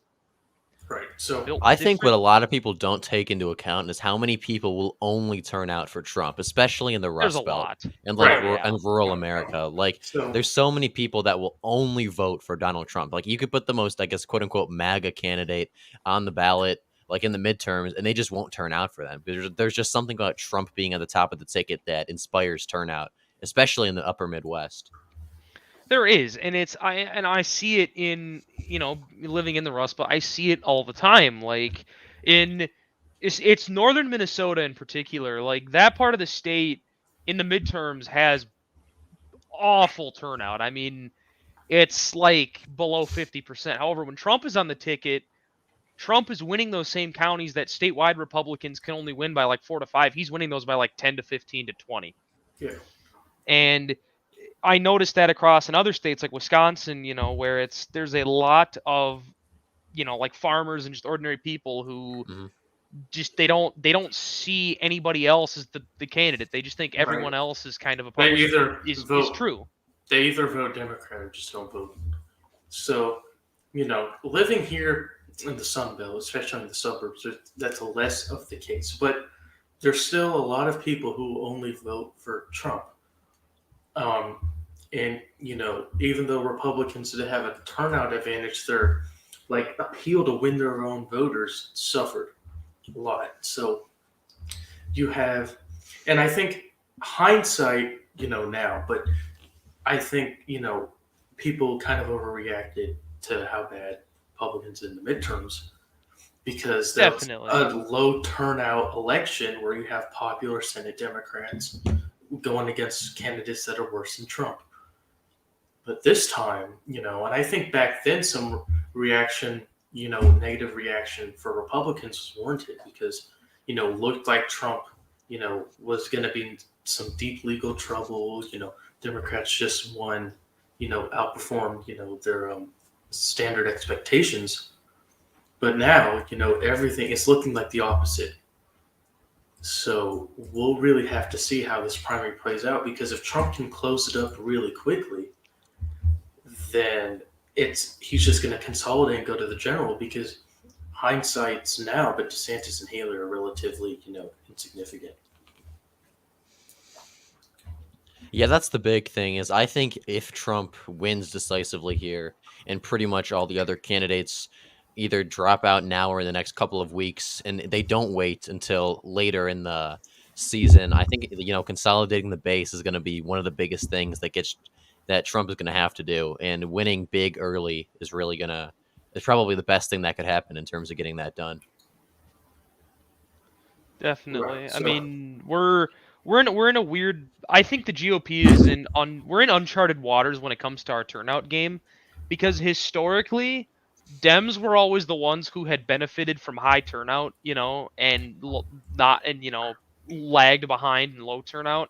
right. So built I think what different. a lot of people don't take into account is how many people will only turn out for Trump, especially in the There's a Rust Belt lot. and Right, and rural America. Like, So there's so many people that will only vote for Donald Trump. Like, you could put the most, I guess, quote unquote, MAGA candidate on the ballot, like in the midterms, and they just won't turn out for them. There's just something about Trump being at the top of the ticket that inspires turnout, especially in the upper Midwest. There is, and I see it in living in the Rust Belt. I see it all the time. Like it's northern Minnesota in particular. Like that part of the state in the midterms has awful turnout. I mean, it's like below 50%. However, when Trump is on the ticket, Trump is winning those same counties that statewide Republicans can only win by like 4 to 5. He's winning those by like 10 to 15 to 20. yeah. And I noticed that across in other states like Wisconsin, where there's a lot of, like farmers and just ordinary people who Mhm. just they don't see anybody else as the candidate. They just think everyone Right. else is kind of a They part either is vote true. they either vote Democrat or just don't vote. So, living here in the Sun Belt, especially in the suburbs, that's less of the case. But there's still a lot of people who only vote for Trump. And even though Republicans did have a turnout advantage, their like appeal to win their own voters suffered a lot. So you have, and I think hindsight, now, but I think people kind of overreacted to how bad Republicans in the midterms because that was Definitely. a low turnout election where you have popular Senate Democrats going against candidates that are worse than Trump. But this time, and I think back then some reaction, negative reaction for Republicans was warranted because, looked like Trump, was going to be in some deep legal trouble. Democrats just won, outperformed, their standard expectations. But now, everything is looking like the opposite. So we'll really have to see how this primary plays out because if Trump can close it up really quickly, then he's just going to consolidate and go to the general because hindsight's now, but DeSantis and Haley are relatively, insignificant. Yeah, that's the big thing is I think if Trump wins decisively here and pretty much all the other candidates either drop out now or in the next couple of weeks and they don't wait until later in the season, I think consolidating the base is going to be one of the biggest things that Trump is going to have to do, and winning big early is probably the best thing that could happen in terms of getting that done. Definitely. Right. I So, mean, we're in a weird. I think the GOP is we're in uncharted waters when it comes to our turnout game, because historically, Dems were always the ones who had benefited from high turnout, and not and lagged behind in low turnout.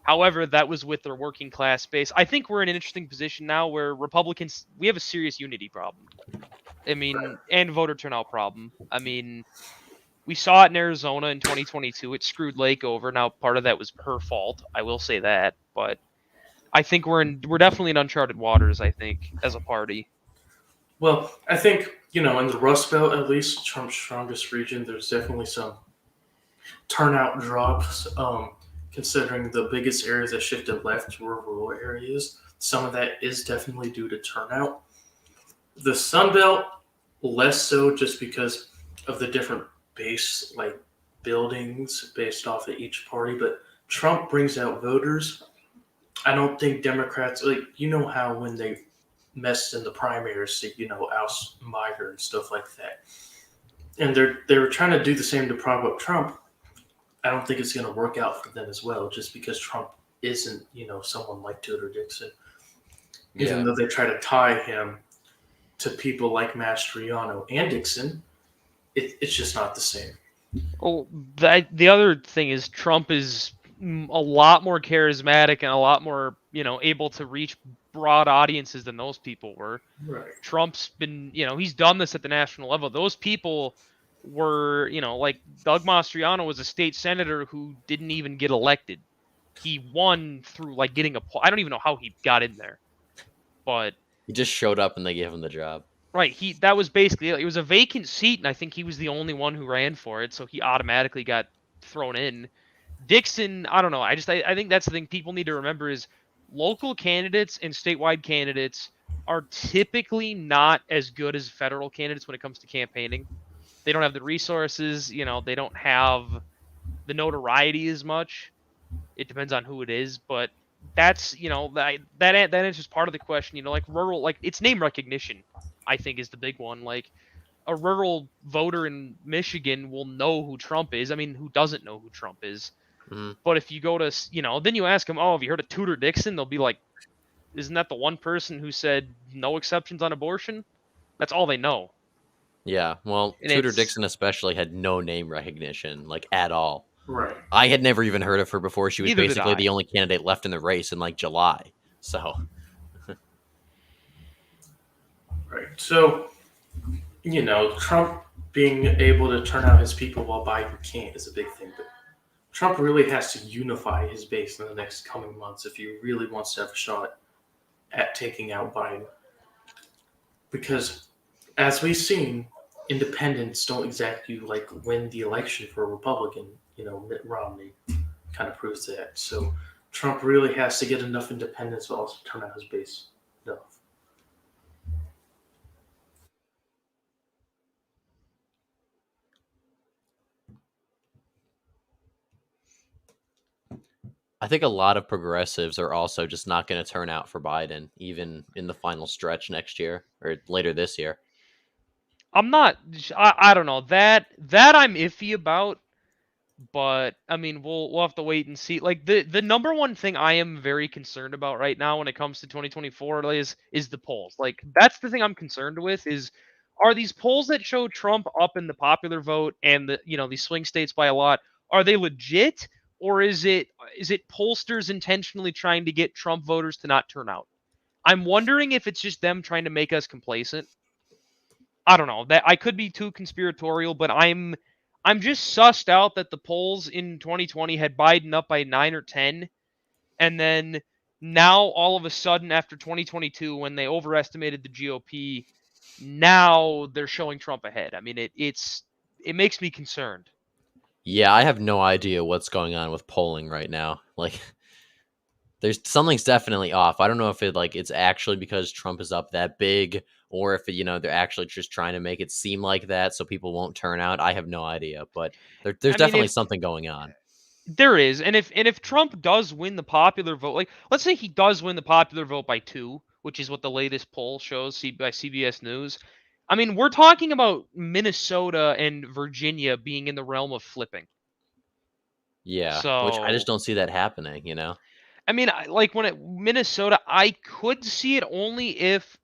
However, that was with their working class base. I think we're in an interesting position now where Republicans we have a serious unity problem. I mean, and voter turnout problem. I mean, we saw it in Arizona in 2022. It screwed Lake over. Now, part of that was her fault. I will say that, but I think we're definitely in uncharted waters. I think as a party. well, I think, in the Rust Belt, at least, Trump's strongest region, there's definitely some turnout drops, considering the biggest areas that shifted left were rural areas. Some of that is definitely due to turnout. The Sun Belt, less so just because of the different base like buildings based off of each party. But Trump brings out voters. I don't think Democrats how when they messed in the primaries to oust Meyer and stuff like that, and they're trying to do the same to prop up Trump. I don't think it's going to work out for them as well, just because Trump isn't someone like Tudor Dixon. Even though they try to tie him to people like Mastriano and Dixon, it's just not the same. Well, the other thing is Trump is a lot more charismatic and a lot more able to reach broad audiences than those people were. Right. Trump's been he's done this at the national level. Those people were like Doug Mastriano was a state senator who didn't even get elected. He won through like getting I don't even know how he got in there, but He just showed up and they gave him the job. right, that was basically it. It was a vacant seat, and I think he was the only one who ran for it, so he automatically got thrown in. Dixon, I don't know. I think that's the thing people need to remember is local candidates and statewide candidates are typically not as good as federal candidates when it comes to campaigning. They don't have the resources, they don't have the notoriety as much. It depends on who it is, but that's that answers part of the question. Like rural, like it's name recognition. I think is the big one. Like a rural voter in Michigan will know who Trump is. I mean, who doesn't know who Trump is? Mm-hmm. But if you go to then you ask them, oh, have you heard of Tudor Dixon? They'll be like, isn't that the one person who said no exceptions on abortion? That's all they know. Yeah, well, And Tudor Dixon especially had no name recognition, like at all. Right. I had never even heard of her before. She was Neither did basically I. the only candidate left in the race in like July. So, Right. So, Trump being able to turn out his people while Biden can't is a big thing. But Trump really has to unify his base in the next coming months if he really wants to have a shot at taking out Biden. Because as we've seen, independents don't exactly like win the election for a Republican. Mitt Romney kind of proves that. So Trump really has to get enough independents, but also turn out his base enough. I think a lot of progressives are also just not going to turn out for Biden, even in the final stretch next year or later this year. I'm not. I don't know that I'm iffy about. But I mean, we'll have to wait and see. Like the number one thing I am very concerned about right now when it comes to 2024 is the polls. Like that's the thing I'm concerned with is are these polls that show Trump up in the popular vote and these swing states by a lot, are they legit or is it pollsters intentionally trying to get Trump voters to not turn out? I'm wondering if it's just them trying to make us complacent. I don't know. That I could be too conspiratorial, but I'm just sussed out that the polls in 2020 had Biden up by 9 or 10, and then now all of a sudden after 2022 when they overestimated the GOP, now they're showing Trump ahead. I mean it makes me concerned. Yeah, I have no idea what's going on with polling right now. Like there's something's definitely off. I don't know if it's actually because Trump is up that big or if they're actually just trying to make it seem like that so people won't turn out. I have no idea, but there's I mean definitely if something going on. there is, and if Trump does win the popular vote, like let's say he does win the popular vote by 2, which is what the latest poll shows by CBS News. I mean, we're talking about Minnesota and Virginia being in the realm of flipping. Yeah, which I just So, don't see that happening. I mean, like Minnesota, I could see it only if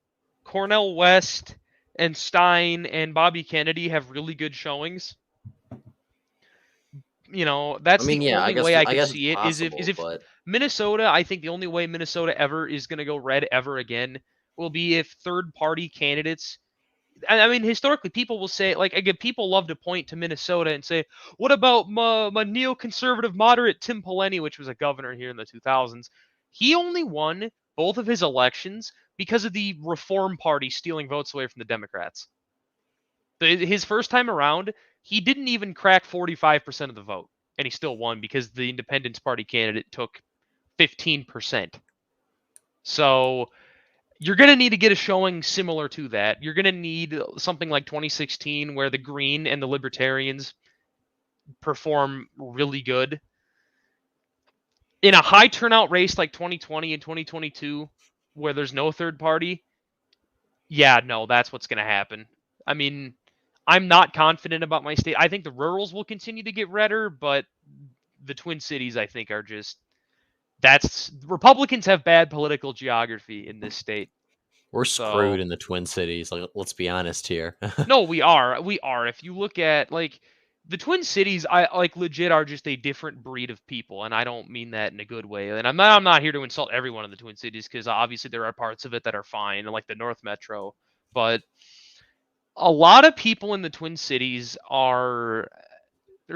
Cornel West and Stein and Bobby Kennedy have really good showings. I That's the mean, yeah, only way I I could guess it's see it is if possible, but Minnesota, I think the only way Minnesota ever is going to go red ever again will be if third party candidates. I mean, historically, people will say, like, again, people love to point to Minnesota and say, what about my neoconservative moderate Tim Pawlenty, which was a governor here in the 2000s? He only won both of his elections because of the Reform Party stealing votes away from the Democrats. His first time around, he didn't even crack 45% of the vote, and he still won because the Independence Party candidate took 15%. So you're going to need to get a showing similar to that. You're going to need something like 2016 where the Green and the Libertarians perform really good. In a high turnout race like 2020 and 2022 where there's no third party, yeah, no, that's what's going to happen. I mean, I'm not confident about my state. I think the rurals will continue to get redder, but the Twin Cities, I think, are just that's Republicans have bad political geography in this state. we're So screwed in the Twin Cities. Like, let's be honest here. no, we are. We are. If you look at like the Twin Cities, I like legit are just a different breed of people, and I don't mean that in a good way. And I'm not here to insult everyone in the Twin Cities because obviously there are parts of it that are fine, like the North Metro. But a lot of people in the Twin Cities they're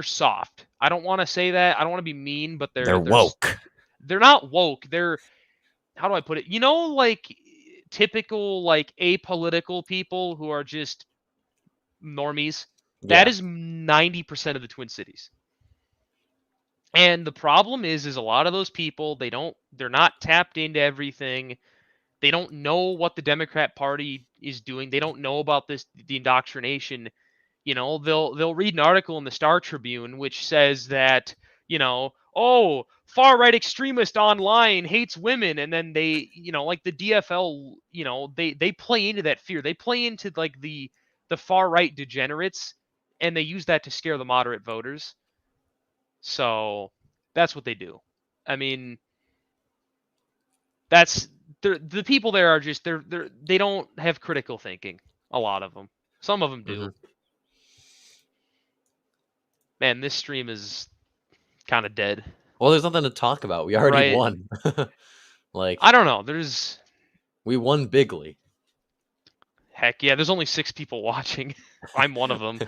soft. I don't want to say that. I don't want to be mean, but They're woke. they're not woke. They're how do I put it? Like typical like apolitical people who are just normies. That Yeah. is 90% of the Twin Cities. And the problem is a lot of those people, they're not tapped into everything. They don't know what the Democrat Party is doing. They don't know about the indoctrination. They'll read an article in the Star Tribune which says that, oh, far right extremist online hates women, and then they, like the DFL, they play into that fear. They play into like the far right degenerates, and they use that to scare the moderate voters. So that's what they do. I mean, that's the people there are just they don't have critical thinking. A lot of them. Some of them do. Mhm. Man, this stream is kind of dead. Well, there's nothing to talk about. We already Right. won. Like, I don't know. There's we won bigly. Heck yeah, there's only 6 people watching. I'm one of them.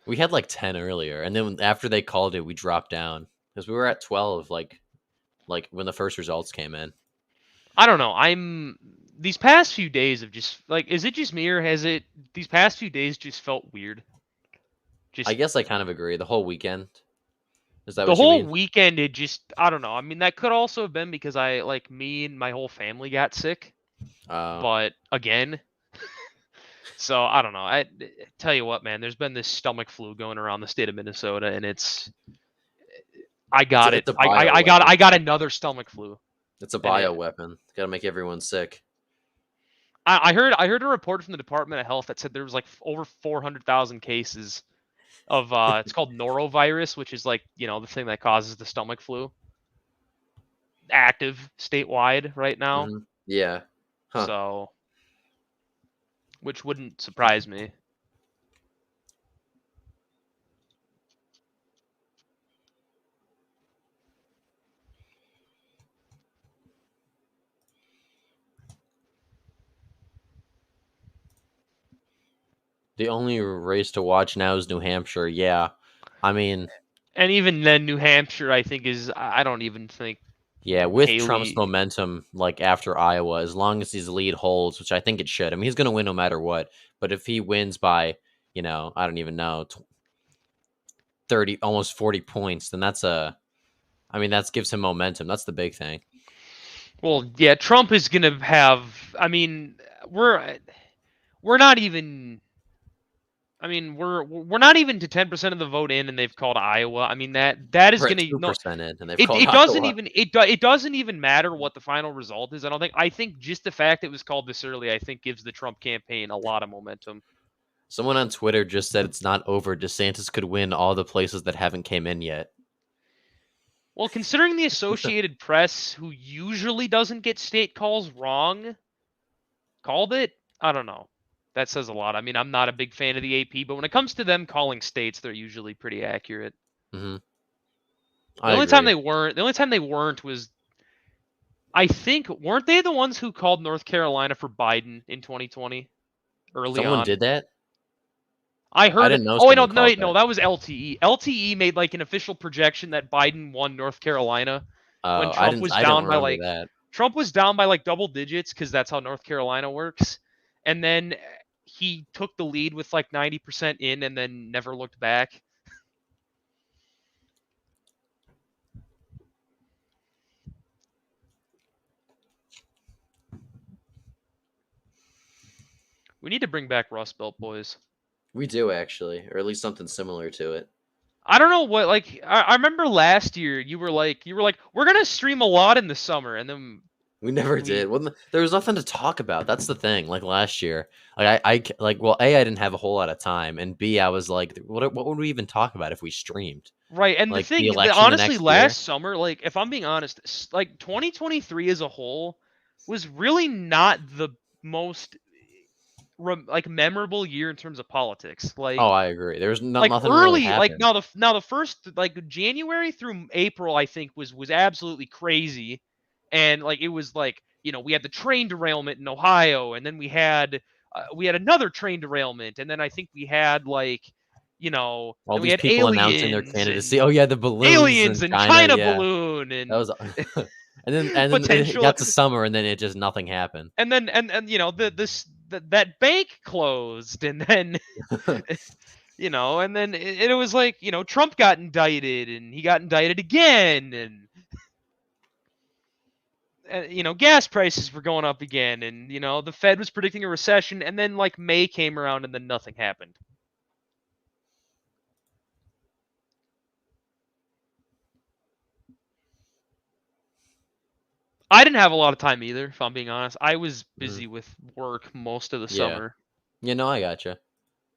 We had like 10 earlier, and then after they called it, we dropped down because we were at 12, like when the first results came in. I don't know. These past few days have just like, is it just me or has it these past few days just felt weird? I Just guess I kind of agree. The whole weekend. Is that the what you whole mean? weekend, it just, I don't know. I mean, that could also have been because me and my whole family got sick, Uh, but again, so I don't know. I tell you what, man, there's been this stomach flu going around the state of Minnesota, and I got it. it's a I bio got another stomach flu, It's a and bio weapon. Got to make everyone sick. I heard a report from the Department of Health that said there was like over 400,000 cases of it's called norovirus, which is like, the thing that causes the stomach flu, active statewide right now. Yeah. Huh. So, which wouldn't surprise me. The only race to watch now is New Hampshire. Yeah. I mean, And even then, New Hampshire, I think I don't even think yeah, with Trump's Haley. momentum, like after Iowa, as long as his lead holds, which I think it should. I mean, he's going to win no matter what. But if he wins by, I don't even know, 30, almost 40 points, then that gives him momentum. That's the big thing. Well, yeah, Trump is gonna have. I mean, we're not even. I mean, we're not even to 10% of the vote in, and they've called Iowa. I mean, that is We're at gonna no. 2% in, and they've It called it doesn't Iowa. even it doesn't even matter what the final result is. I don't think. I think just the fact it was called this early, I think, gives the Trump campaign a lot of momentum. Someone on Twitter just said it's not over. DeSantis could win all the places that haven't came in yet. Well, considering the Associated Press, who usually doesn't get state calls wrong, called it, I don't know. That says a lot. I mean, I'm not a big fan of the AP, but when it comes to them calling states, they're usually pretty accurate. Mm-hmm. The only time they weren't was, I think, weren't they the ones who called North Carolina for Biden in 2020 early Someone on? did that? I I heard. didn't know Oh wait, no, someone no, called wait, no, that. that was LTE. LTE made like an official projection that Biden won North Carolina when I Trump didn't. was I don't down by remember like that. Trump was down by like double digits because that's how North Carolina works. And then he took the lead with like 90% in and then never looked back. We need to bring back Rust Belt boys. We do actually, or at least something similar to it. I don't know what, like, I remember last year you were like we're gonna stream a lot in the summer, and then We never did. There was nothing to talk about. That's the thing. Like last year, well, A, I didn't have a whole lot of time, and B, I was like, what would we even talk about if we streamed? right. And the Like the thing, election the honestly, next year? last summer, like, if I'm being honest, like 2023 as a whole was really not the most memorable year in terms of politics. Oh, I agree. There's Like nothing really early, like happened. now the first, like, January through April, I think was absolutely crazy, and like it was like, we had the train derailment in Ohio, and then we had another train derailment, and then I think we had like, All then we these had people announcing their candidacy. and Oh yeah, the balloons in aliens and China. China Yeah, balloon that and was. And then it potential, got to summer, and then it just nothing happened. and then that bank closed, and then and then it was like, Trump got indicted, and he got indicted again, and gas prices were going up again, and the Fed was predicting a recession, and then like May came around, and then nothing happened. I didn't have a lot of time either, if I'm being honest. I was busy with work most of the Yeah. summer. I gotcha.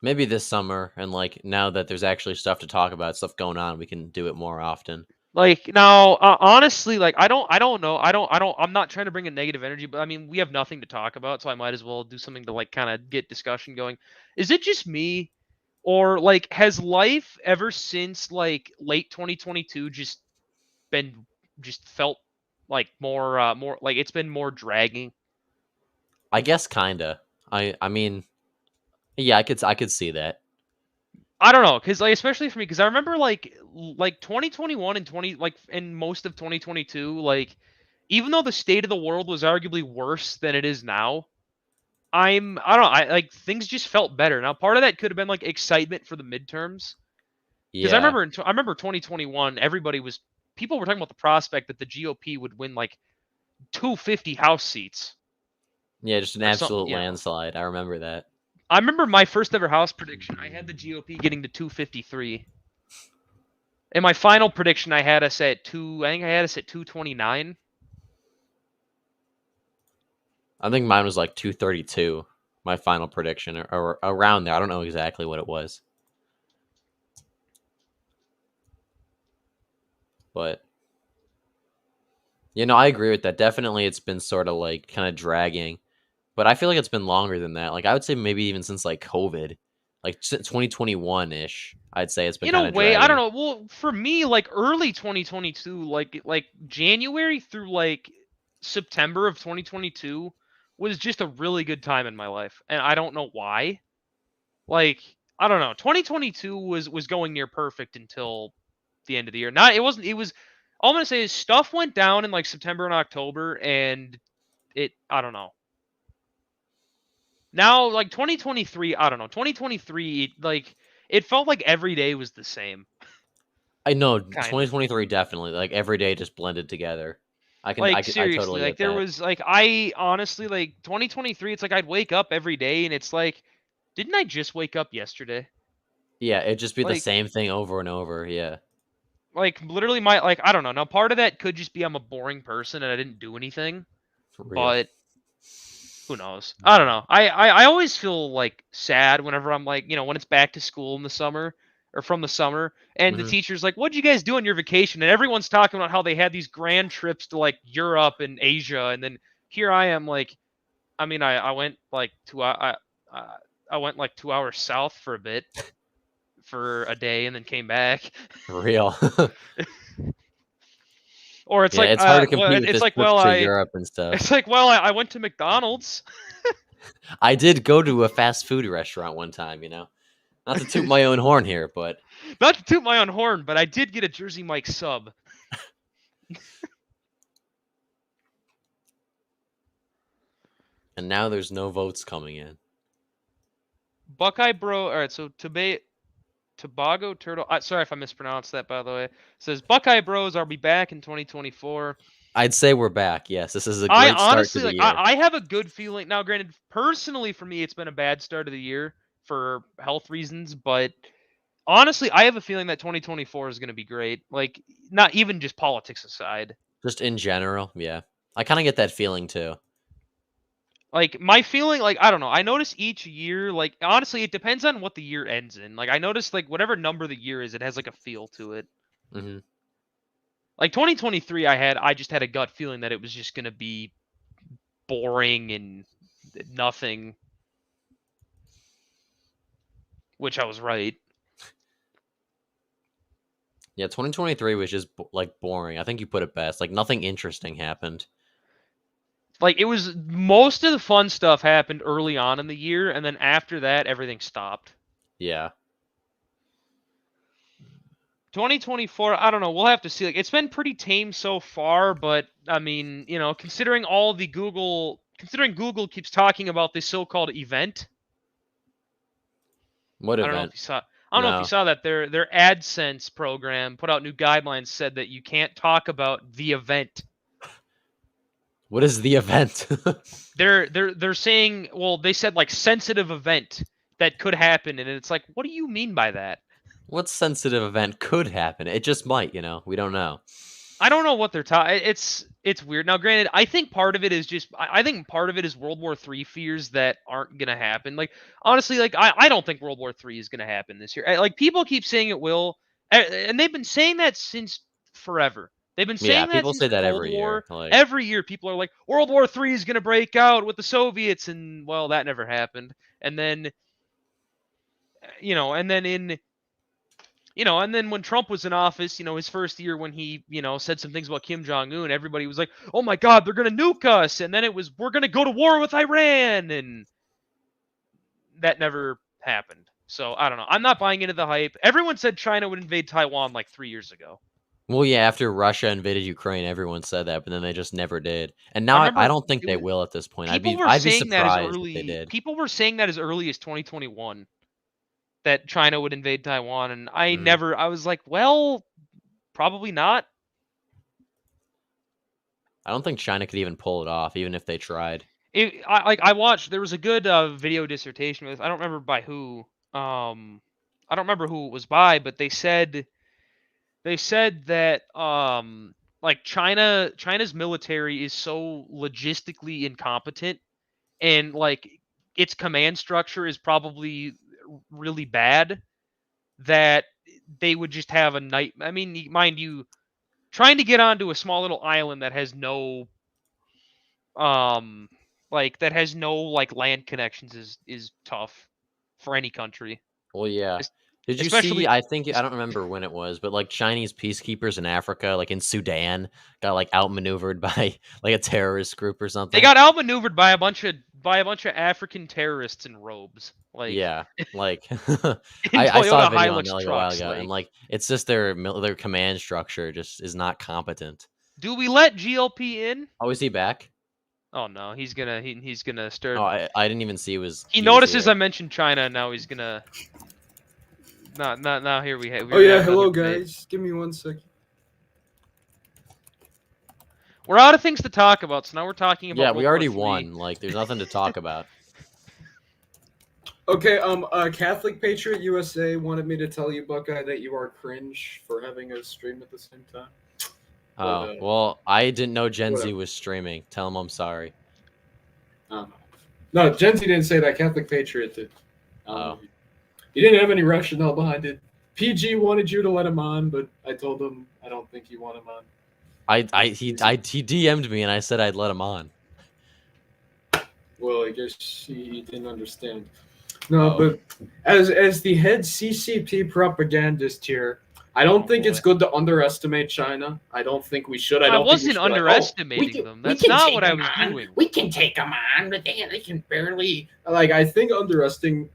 Maybe this summer, and like now that there's actually stuff to talk about, stuff going on, we can do it more often. Like now, honestly, like I don't know. I'm not trying to bring a negative energy, but I mean, we have nothing to talk about, so I might as well do something to like kind of get discussion going. Is it just me, or like has life ever since like late 2022 just felt like more like it's been more dragging? I guess kinda. I mean, yeah, I could see that. I don't know, because like especially for me, because I remember like 2021 and 20 like and most of 2022, like even though the state of the world was arguably worse than it is now, I don't know, I like things just felt better. Now part of that could have been like excitement for the midterms, because Yeah, I remember 2021, people were talking about the prospect that the GOP would win like 250 House seats yeah, just an or something, absolute landslide. I remember that. I remember my first ever House prediction. I had the GOP getting to 253. And my final prediction, I had us at two. I think I had us at 229. I think mine was like 232. My final prediction, or around there. I don't know exactly what it was, but I agree with that. Definitely, it's been sort of like kind of dragging, but I feel like it's been longer than that. Like I would say maybe even since like COVID, like since 2021 ish. I'd say it's been In a kind of way, I don't dragging. know. Well, for me, like early 2022, like January through like September of 2022 was just a really good time in my life, and I don't know why. Like I don't know. 2022 was going near perfect until the end of the year. Not it wasn't. It was. All I'm gonna say is stuff went down in like September and October, and I don't know. Now, like 2023, I don't know. 2023, like it felt like every day was the same, I know kind of. 2023 definitely like every day just blended together. Like I seriously, totally like get there that. was like I honestly like 2023. It's like I'd wake up every day, and it's like, didn't I just wake up yesterday? Yeah, it'd just be the Like, same thing over and over. Yeah, literally my like I don't know. Now part of that could just be I'm a boring person and I didn't do anything, for real. but who knows? I don't know. I always feel like sad whenever I'm like, when it's back to school in the summer or from the summer and the Hmm. teacher's like, "What'd you guys do on your vacation?" And everyone's talking about how they had these grand trips to like Europe and Asia, and then here I am like, I mean, I went like uh, I went like 2 hours south for a bit for a day and then came back. For real. Or it's Yeah, like it's hard to well, compete with it's this like trips well to I Europe and stuff. it's like well I went to McDonald's. I did go to a fast food restaurant one time. Not to toot my own horn here, but Not to toot my own horn, but I did get a Jersey Mike sub. and now there's no votes coming in. Buckeye Bro. All right, so Tobago Turtle. Sorry if I mispronounced that, by the way. It says Buckeye Bros are be back in 2024. I'd say we're back. Yes, this is a I great start to honestly the like. year. I have a good feeling now. Granted, personally for me, it's been a bad start of the year for health reasons, but honestly, I have a feeling that 2024 is going to be great. Like, not even just politics aside. Just in general, yeah. I kind of get that feeling too. Like my feeling, like I don't know. I notice each year, like honestly, it depends on what the year ends in. Like I notice, like whatever number the year is, it has like a feel to it. Hmm. Like 2023, I just had a gut feeling that it was just gonna be boring and nothing, which I was right. Yeah, 2023 was just like boring. I think you put it best. Like nothing interesting happened. Like it was most of the fun stuff happened early on in the year, and then after that, everything stopped. Yeah. 2024, I don't know. We'll have to see. Like it's been pretty tame so far, but I mean, considering Google keeps talking about this so-called event. What I don't know if event? you saw. I don't know if you No. saw that their AdSense program put out new guidelines said that you can't talk about the event. What is the event? They're saying, well, they said like sensitive event that could happen, and it's like, what do you mean by that? What sensitive event could happen? It just might, we don't know. I don't know what they're talking. It's weird. Now, granted, I think part of it is just I think part of it is World War III fears that aren't gonna happen. Like honestly, like I don't think World War III is gonna happen this year. Like people keep saying it will, and they've been saying that since forever. They've been Yeah, saying that people since say the that Cold every War. year. Like, Every year, people are like, World War III is gonna break out with the Soviets, and well, that never happened. And then, and then And then when Trump was in office, his first year when he, said some things about Kim Jong-un, everybody was like, "Oh my God, they're gonna nuke us," and then it was, "We're gonna go to war with Iran," and that never happened. So I don't know. I'm not buying into the hype. Everyone said China would invade Taiwan like 3 years ago. Well, yeah, after Russia invaded Ukraine, everyone said that, but then they just never did. And I now I remember don't think it they was will at this point. I'd people be were I'd be saying that as surprised if they early. did. People were saying that as early as 2021 that China would invade Taiwan, and Mm. I was like, well, probably not. I don't think China could even pull it off, even if they tried. I watched. There was a good video dissertation with. I don't remember by who. I don't remember who it was by, but they said that like China's military is so logistically incompetent, and like its command structure is probably really bad, that they would just have a night. I mean, mind you, trying to get onto a small little island that has no like land connections is tough for any country. Well, yeah. Es- Did you see? Especially, I don't remember when it was, but like Chinese peacekeepers in Africa, like in Sudan, got like outmaneuvered by like a terrorist group or they something. got outmaneuvered by a bunch of African terrorists in robes, like Yeah, like in I saw a Toyota video on it Hilux like a while trucks. ago, and Like, like it's just their command structure just is not competent. do we let GLP in? Oh, is he back? Oh no, he's gonna Oh, start. I didn't even see He he was notices here. I mentioned China, and now he's gonna. Not now. Here we're Oh gonna yeah, have another hello debate. guys. Give me 1 second. We're out of things to talk about, so now we're talking about Yeah, World we War already III. won. Like, there's nothing to talk about. Okay, Catholic Patriot USA wanted me to tell you, Buckeye, that you are cringe for having a stream at the same time. Oh, well, I didn't know Gen Z whatever. was streaming. Tell him I'm sorry. No, Gen Z didn't say that. Catholic Patriot did. Oh. He didn't have any rationale behind it. PG wanted you to let him on, but I told him I don't think you want him on. He DM'd me and I said I'd let him on. Well, I guess he didn't understand. No, Oh. but as the head CCP propagandist here, I don't think it's good to underestimate China. I don't think we should. I don't wasn't think we should. underestimating them. That's not what I was doing. We can take them on, but they can barely. Like, I think underestimating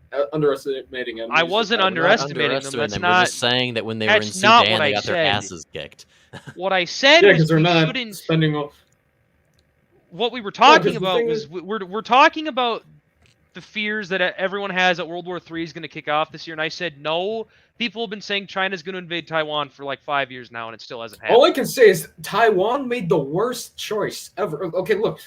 them. I wasn't underestimating them. That's We're not. just saying that when they were in That's not Sudan, what they I got their said. asses kicked. What I said Yeah, was because they're we not shouldn't. spending all. What we were talking 'cause the about thing was is- we're talking about the fears that everyone has that World War III is going to kick off this year, and I said no. People have been saying China's going to invade Taiwan for like 5 years now, and it still hasn't happened. All I can say is Taiwan made the worst choice ever. Okay, look,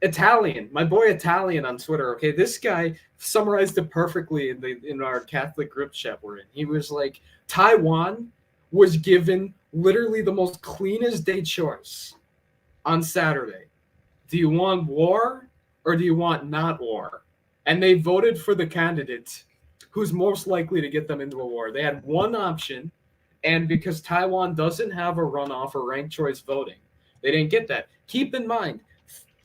Italian, my boy Italian on Twitter. Okay, this guy summarized it perfectly in our Catholic group chat we're in. He was like, Taiwan was given literally the most clean as day choice on Saturday. Do you want war or do you want not war? And they voted for the candidate who's most likely to get them into a war. They had one option, and because Taiwan doesn't have a runoff or ranked choice voting, they didn't get that. Keep in mind,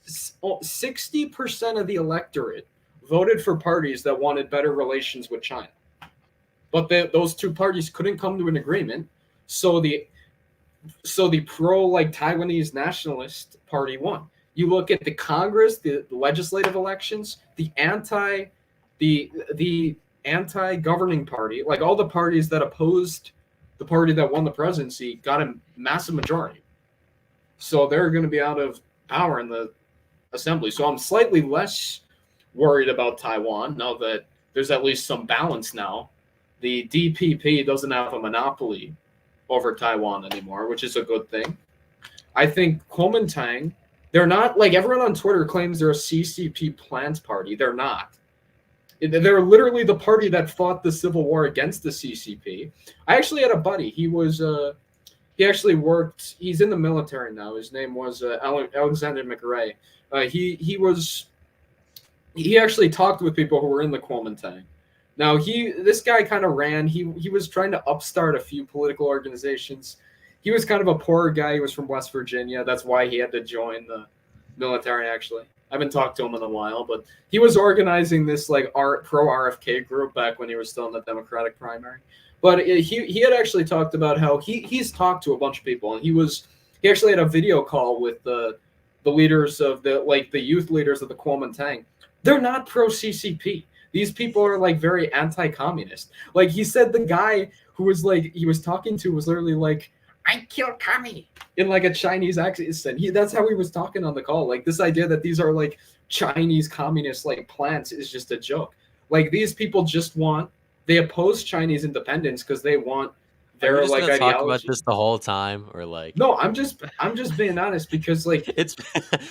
60% of the electorate voted for parties that wanted better relations with China. But those two parties couldn't come to an agreement, so the pro Taiwanese nationalist party won. You look at the Congress, the legislative elections, the anti-governing party, like all the parties that opposed the party that won the presidency, got a massive majority. So they're going to be out of power in the assembly. So I'm slightly less worried about Taiwan now that there's at least some balance now. The DPP doesn't have a monopoly over Taiwan anymore, which is a good thing. I think Kuomintang, they're not, like everyone on Twitter claims they're a CCP plant party. They're not. They're literally the party that fought the Civil War against the CCP. I actually had a buddy. He actually worked, he's in the military now. His name was Alexander McRae. He actually talked with people who were in the Kuomintang. Now, this guy kind of ran. He was trying to upstart a few political organizations. He was kind of a poor guy. He was from West Virginia. That's why he had to join the military, actually. I haven't talked to him in a while, but he was organizing this pro RFK group back when he was still in the Democratic primary. But he had actually talked about how he's talked to a bunch of people, and he actually had a video call with the leaders of the youth leaders of the Kuomintang. They're not pro CCP. These people are like very anti-communist. Like he said, the guy who was like he was talking to was literally like, "I killed Kami," in like a Chinese accent. That's how he was talking on the call. Like this idea that these are like Chinese communist like plants is just a joke. Like these people they oppose Chinese independence because they want Are their you just like gonna ideology. talk about this the whole time, or like? No, I'm just being honest because like It's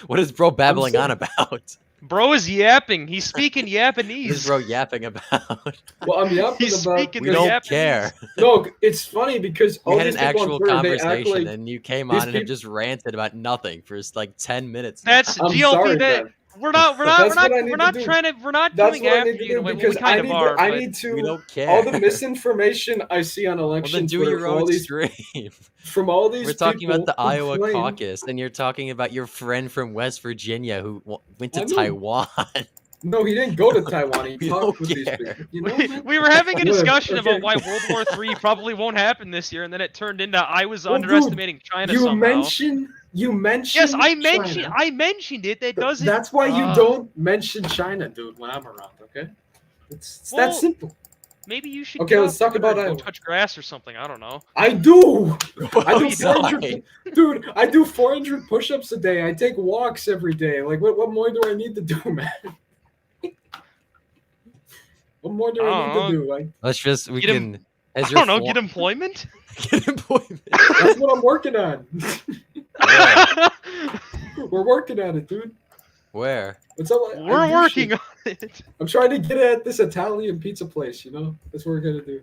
what is bro babbling on saying- about? Bro is yapping. He's speaking What is Japanese. bro yapping about? well, I'm yapping He's about. speaking We the don't Japanese. care. No, it's funny because We all had these an people on actual Twitter, they act conversation, like and you came these on and have peop- just ranted about nothing for like 10 minutes. now. That's I'm GLP. sorry, That man. we're not That's what I need to do. trying to we're not That's coming what I after need to you. do Well, because we kind of are. I but need We to don't care. all the misinformation I see on Well, election then do Twitter your from all own these stream. from all these We're talking about people the who Iowa claim- caucus, and you're talking about your friend from West Virginia who went to I know. Taiwan. No, he didn't go to Taiwan. He We talked don't with these care. people. You know, we, man? we were having a Whatever, discussion okay. about why World War III probably won't happen this year, and then it turned into I was Well, dude, underestimating China somehow. You mentioned Yes, I mentioned China. I mentioned it. That doesn't. That's why you don't mention China, dude, when I'm around, okay? It's Well, that simple. Maybe you should. Okay, get let's off talk Twitter about and go Iowa. touch grass or something. I don't know. I do! I Oh, do sorry. 400 dude, I do 400 push-ups a day. I take walks every day. Like what more do I need to do, man? What more do I need to do? Like Let's just we Get him- can. As I your don't know. form- Get employment. get employment. that's what I'm working on. Where? We're working on it, dude. Where? It's all, I We're do working shit. on it. I'm trying to get at this Italian pizza place, you know? That's what we're gonna do.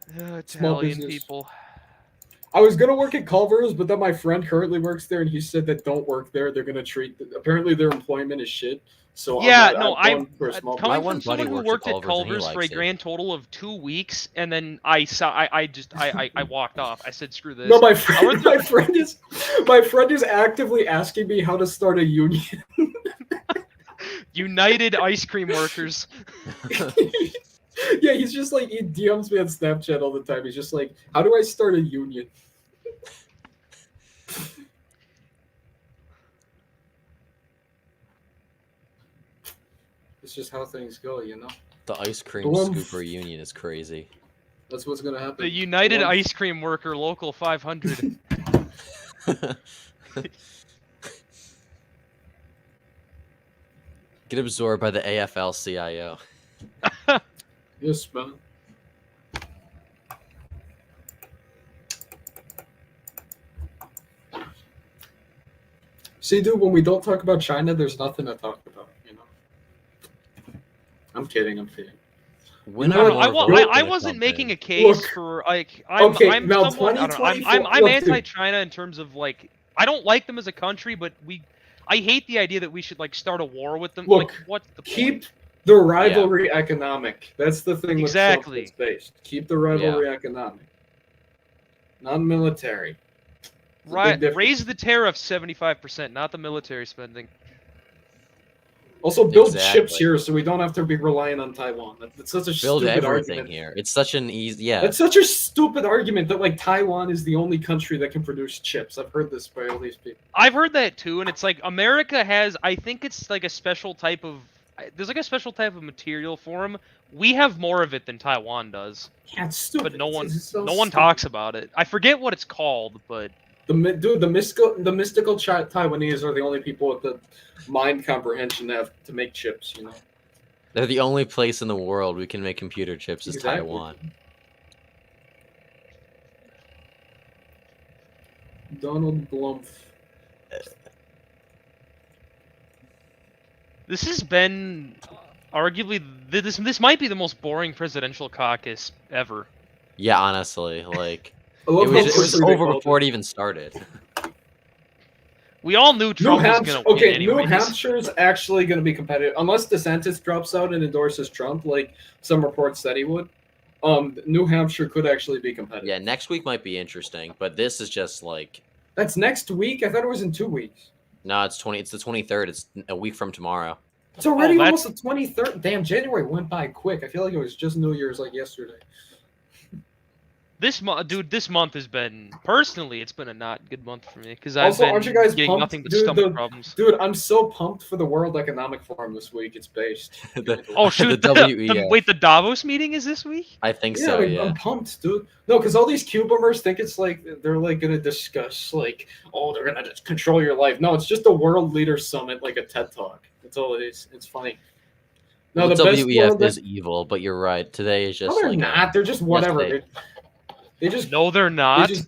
Small Italian business. people. I was gonna work at Culver's, but then my friend currently works there, and he said that don't work there. They're gonna treat. Apparently, their employment is shit. So Yeah, I'm no, going for a small. My coming one from someone buddy who works worked at at Culver's and he Culver's for a likes it. grand total of 2 weeks, and then I walked off. I said, "Screw this." No, my I friend, worked my friend is actively asking me how to start a union. United Ice Cream Workers. Yeah, he's just like he DMs me on Snapchat all the time. He's just like, "How do I start a union?" It's just how things go, you know. The ice cream The one- scooper union is crazy. That's what's gonna happen. The United The one- Ice Cream Worker Local 500. Get absorbed by the AFL-CIO. Yes, man. See, dude, when we don't talk about China, there's nothing to talk about, you know? I'm kidding. When know are what? more I votes gonna wasn't come making in? a case Look. for like I'm Okay, I'm now someone, I don't know, I'm 2024 look, dude. anti-China in terms of like I don't like them as a country, but I hate the idea that we should like start a war with them. Look, like what's the Keep point? the rivalry economic. That's the thing with Trump Exactly. that's based. Keep the rivalry economic. Non-military. It's a big Right, difference. raise the tariff 75%, not the military spending. Also, build Exactly. chips here so we don't have to be relying on Taiwan. That's such a Build stupid everything argument. here. It's such an easy. Yeah. That's such a stupid argument that like Taiwan is the only country that can produce chips. I've heard this by all these people. I've heard that too, and it's like America has. I think it's like a special type of. There's like a special type of material for them. We have more of it than Taiwan does, Yeah, it's stupid. but no one, It's so no one stupid. talks about it. I forget what it's called, but The mystical Taiwanese are the only people with the mind comprehension to have to make chips. You know. They're the only place in the world we can make computer chips is Exactly. Taiwan. Donald Blumf. this has been arguably this might be the most boring presidential caucus ever. Yeah, honestly, like I love it how was quickly they over called before it even started. We all knew New Trump was Hampshire, going to win okay, anyway. New Hampshire's actually going to be competitive unless DeSantis drops out and endorses Trump, like some reports said he would. New Hampshire could actually be competitive. Yeah, next week might be interesting, but this is just like That's next week. I thought it was in 2 weeks. no, it's the 23rd. It's a week from tomorrow. It's already Oh, almost the 23rd. Damn, January went by quick. I feel like it was just New Year's like yesterday. This month, dude, this month has been personally, it's been a not good month for me because I've Also, been aren't you guys getting pumped, nothing but dude? stomach problems. Dude, I'm so pumped for the World Economic Forum this week. It's based. the, Oh shoot! the WEF. Wait, the Davos meeting is this week? I think Yeah, so. like, Yeah. I'm pumped, dude. No, because all these Q boomers think it's like they're like gonna discuss like, oh, they're gonna just control your life. No, it's just a world leader summit, like a TED talk. That's all it is. It's funny. No, Well, the the best WEF world. is evil, but you're right. Today is No, just they're like not. They're just whatever. they- They just No, they're they not. just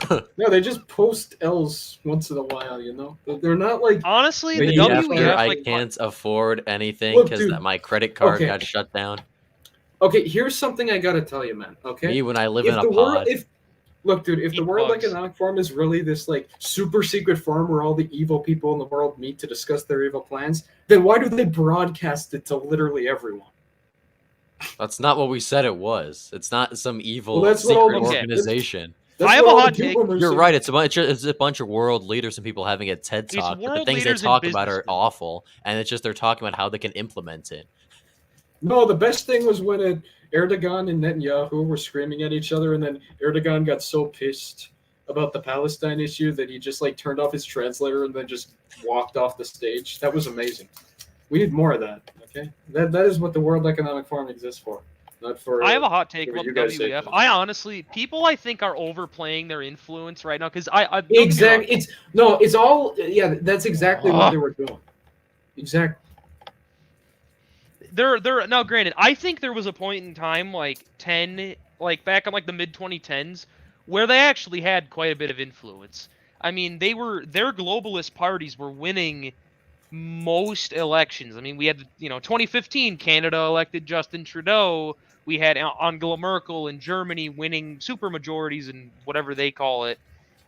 no. They just post L's once in a while. You know, they're not like. Honestly, the Maybe after WEF, I like, can't afford anything Look, because dude, my credit card okay. got shut down. Okay, here's something I gotta tell you, man. Okay, Me when I live in if a the world, pod. if look, dude, if the Eat World bugs. Economic Forum is really this like super secret forum where all the evil people in the world meet to discuss their evil plans, then why do they broadcast it to literally everyone? That's not what we said it was. It's not some evil Well, that's what all secret these- organization. That's I have what a all the hot Q take. boomers You're say. right. It's a bunch of world leaders and people having a TED It's talk. But the world things they leaders and talk about are businessmen. awful, and it's just they're talking about how they can implement it. No, the best thing was when Erdogan and Netanyahu were screaming at each other, and then Erdogan got so pissed about the Palestine issue that he just like turned off his translator and then just walked off the stage. That was amazing. We need more of that. Okay, that is what the World Economic Forum exists for, not for. I have a hot take what about you the guys say, WEF. Tom. I honestly, people I think are overplaying their influence right now because I don't get me wrong. Exactly. It's all. Yeah, that's exactly what they were doing. Exactly. They're now granted, I think there was a point in time like back in like the mid 2010s where they actually had quite a bit of influence. I mean, their globalist parties were winning most elections. I mean, we had 2015 Canada elected Justin Trudeau. We had Angela Merkel in Germany winning supermajorities and whatever they call it.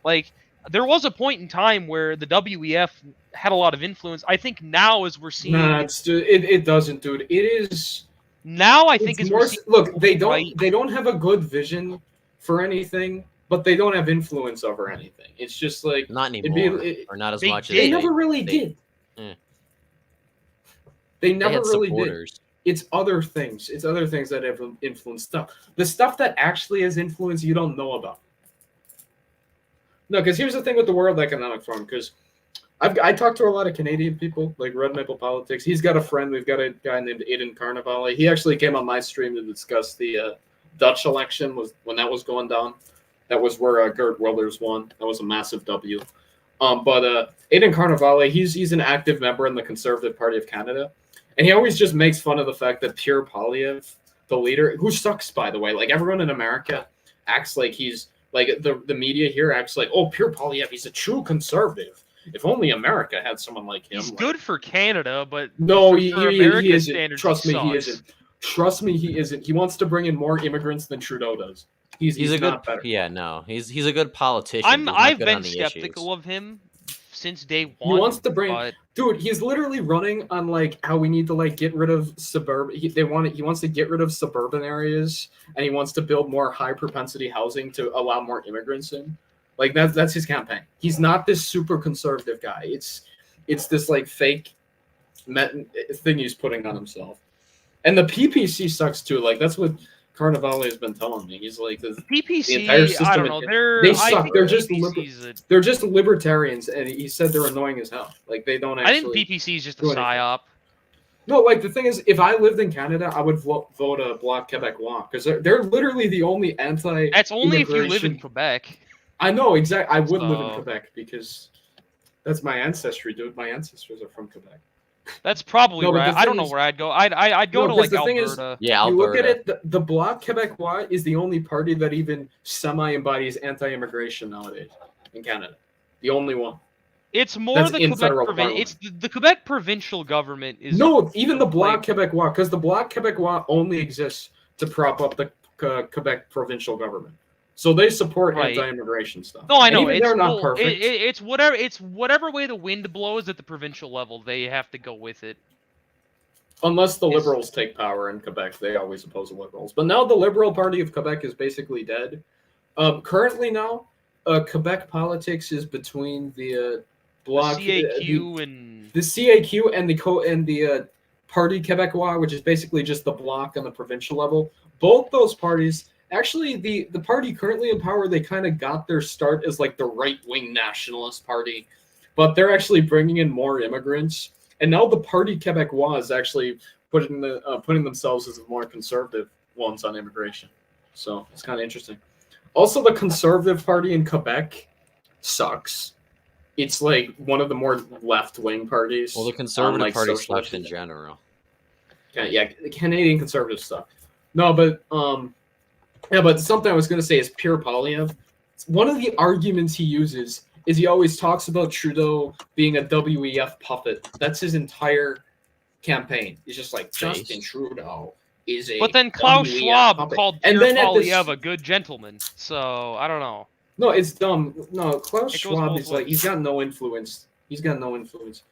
Like there was a point in time where the WEF had a lot of influence. I think now as we're seeing Nah, it doesn't, dude. It is. now I think It's as more. we're seeing Look, they right. don't have a good vision for anything, but they don't have influence over anything. It's just like Not it'd anymore, be- or not as they much did. as they never really they- did. eh. They They never had really did. supporters. It's other things. It's other things that have influenced stuff. The stuff that actually has influence you don't know about. No, because here's the thing with the World Economic Forum. Because I talked to a lot of Canadian people, like Red Maple Politics. He's got a friend. We've got a guy named Aiden Carnevale. He actually came on my stream to discuss the Dutch election when that was going down. That was where Geert Wilders won. That was a massive W. But Aiden Carnevale, he's an active member in the Conservative Party of Canada. And he always just makes fun of the fact that Pierre Poilievre, the leader, who sucks, by the way, like everyone in America acts like he's like the media here acts like, oh, Pierre Poilievre, he's a true conservative. If only America had someone like him. He's like, good for Canada, but no, for he America's isn't. standards, Trust he me, he sucks. isn't. Trust me, he isn't. He wants to bring in more immigrants than Trudeau does. He's He's a good. not better. Yeah, no, he's a good politician. but he's not I've good been on the skeptical issues. of him since day He one. wants to bring, but dude. He's literally running on like how we need to like get rid of suburban. He wants to get rid of suburban areas, and he wants to build more high propensity housing to allow more immigrants in. Like that's his campaign. He's not this super conservative guy. It's this like fake thing he's putting on himself. And the PPC sucks too. Like that's what Carnevale has been telling me. He's like the PPC, entire system I don't know. they I suck. think They're just PPC's they're just libertarians, and he said they're annoying as hell. Like they don't I actually. think PPC is just a do anything. psyop. No, like the thing is, if I lived in Canada, I would vote a Bloc Québécois because they're literally the only anti. That's only if you live in immigration- Quebec. I know exactly. I would live in So- Quebec because that's my ancestry, dude. My ancestors are from Quebec. That's probably No, but right. the I don't thing know is- where I'd go. I'd go No, to because like the thing is- Alberta. Yeah, You look Alberta. at it, the Bloc Québécois is the only party that even semi-embodies anti-immigration nowadays in Canada. The only one. It's more That's the in Quebec federal parliament. It's the Quebec provincial government is No, even the Bloc like- Québécois, because the Bloc Québécois only exists to prop up the Quebec provincial government. So they support Right. anti-immigration stuff. No, I And know even it's they're not well, perfect. it's whatever way the wind blows at the provincial level, they have to go with it. Unless the It's- Liberals take power in Quebec, they always oppose the Liberals. But now the Liberal Party of Quebec is basically dead. Currently now, Quebec politics is between the Bloc, CAQ and the CAQ and the Parti Québécois, which is basically just the bloc on the provincial level. Both those parties actually the party currently in power, they kind of got their start as like the right-wing nationalist party, but they're actually bringing in more immigrants, and now the Parti Québécois is actually putting themselves as the more conservative ones on immigration. So it's kind of interesting. Also, the Conservative Party in Quebec sucks. It's like one of the more left-wing parties. Well, the Conservative like, Party socialist sucks in general. yeah, the Canadian conservative stuff. No, but yeah, but something I was going to say is Pierre Poilievre. One of the arguments he uses is he always talks about Trudeau being a WEF puppet. That's his entire campaign. He's just like, Justin Trudeau is a But then Klaus WEF Schwab puppet. called And Pierre then at this- Poilievre a good gentleman. So I don't know. No, it's dumb. No, Klaus It goes Schwab both is like, ways. he's got no influence. He's got no influence.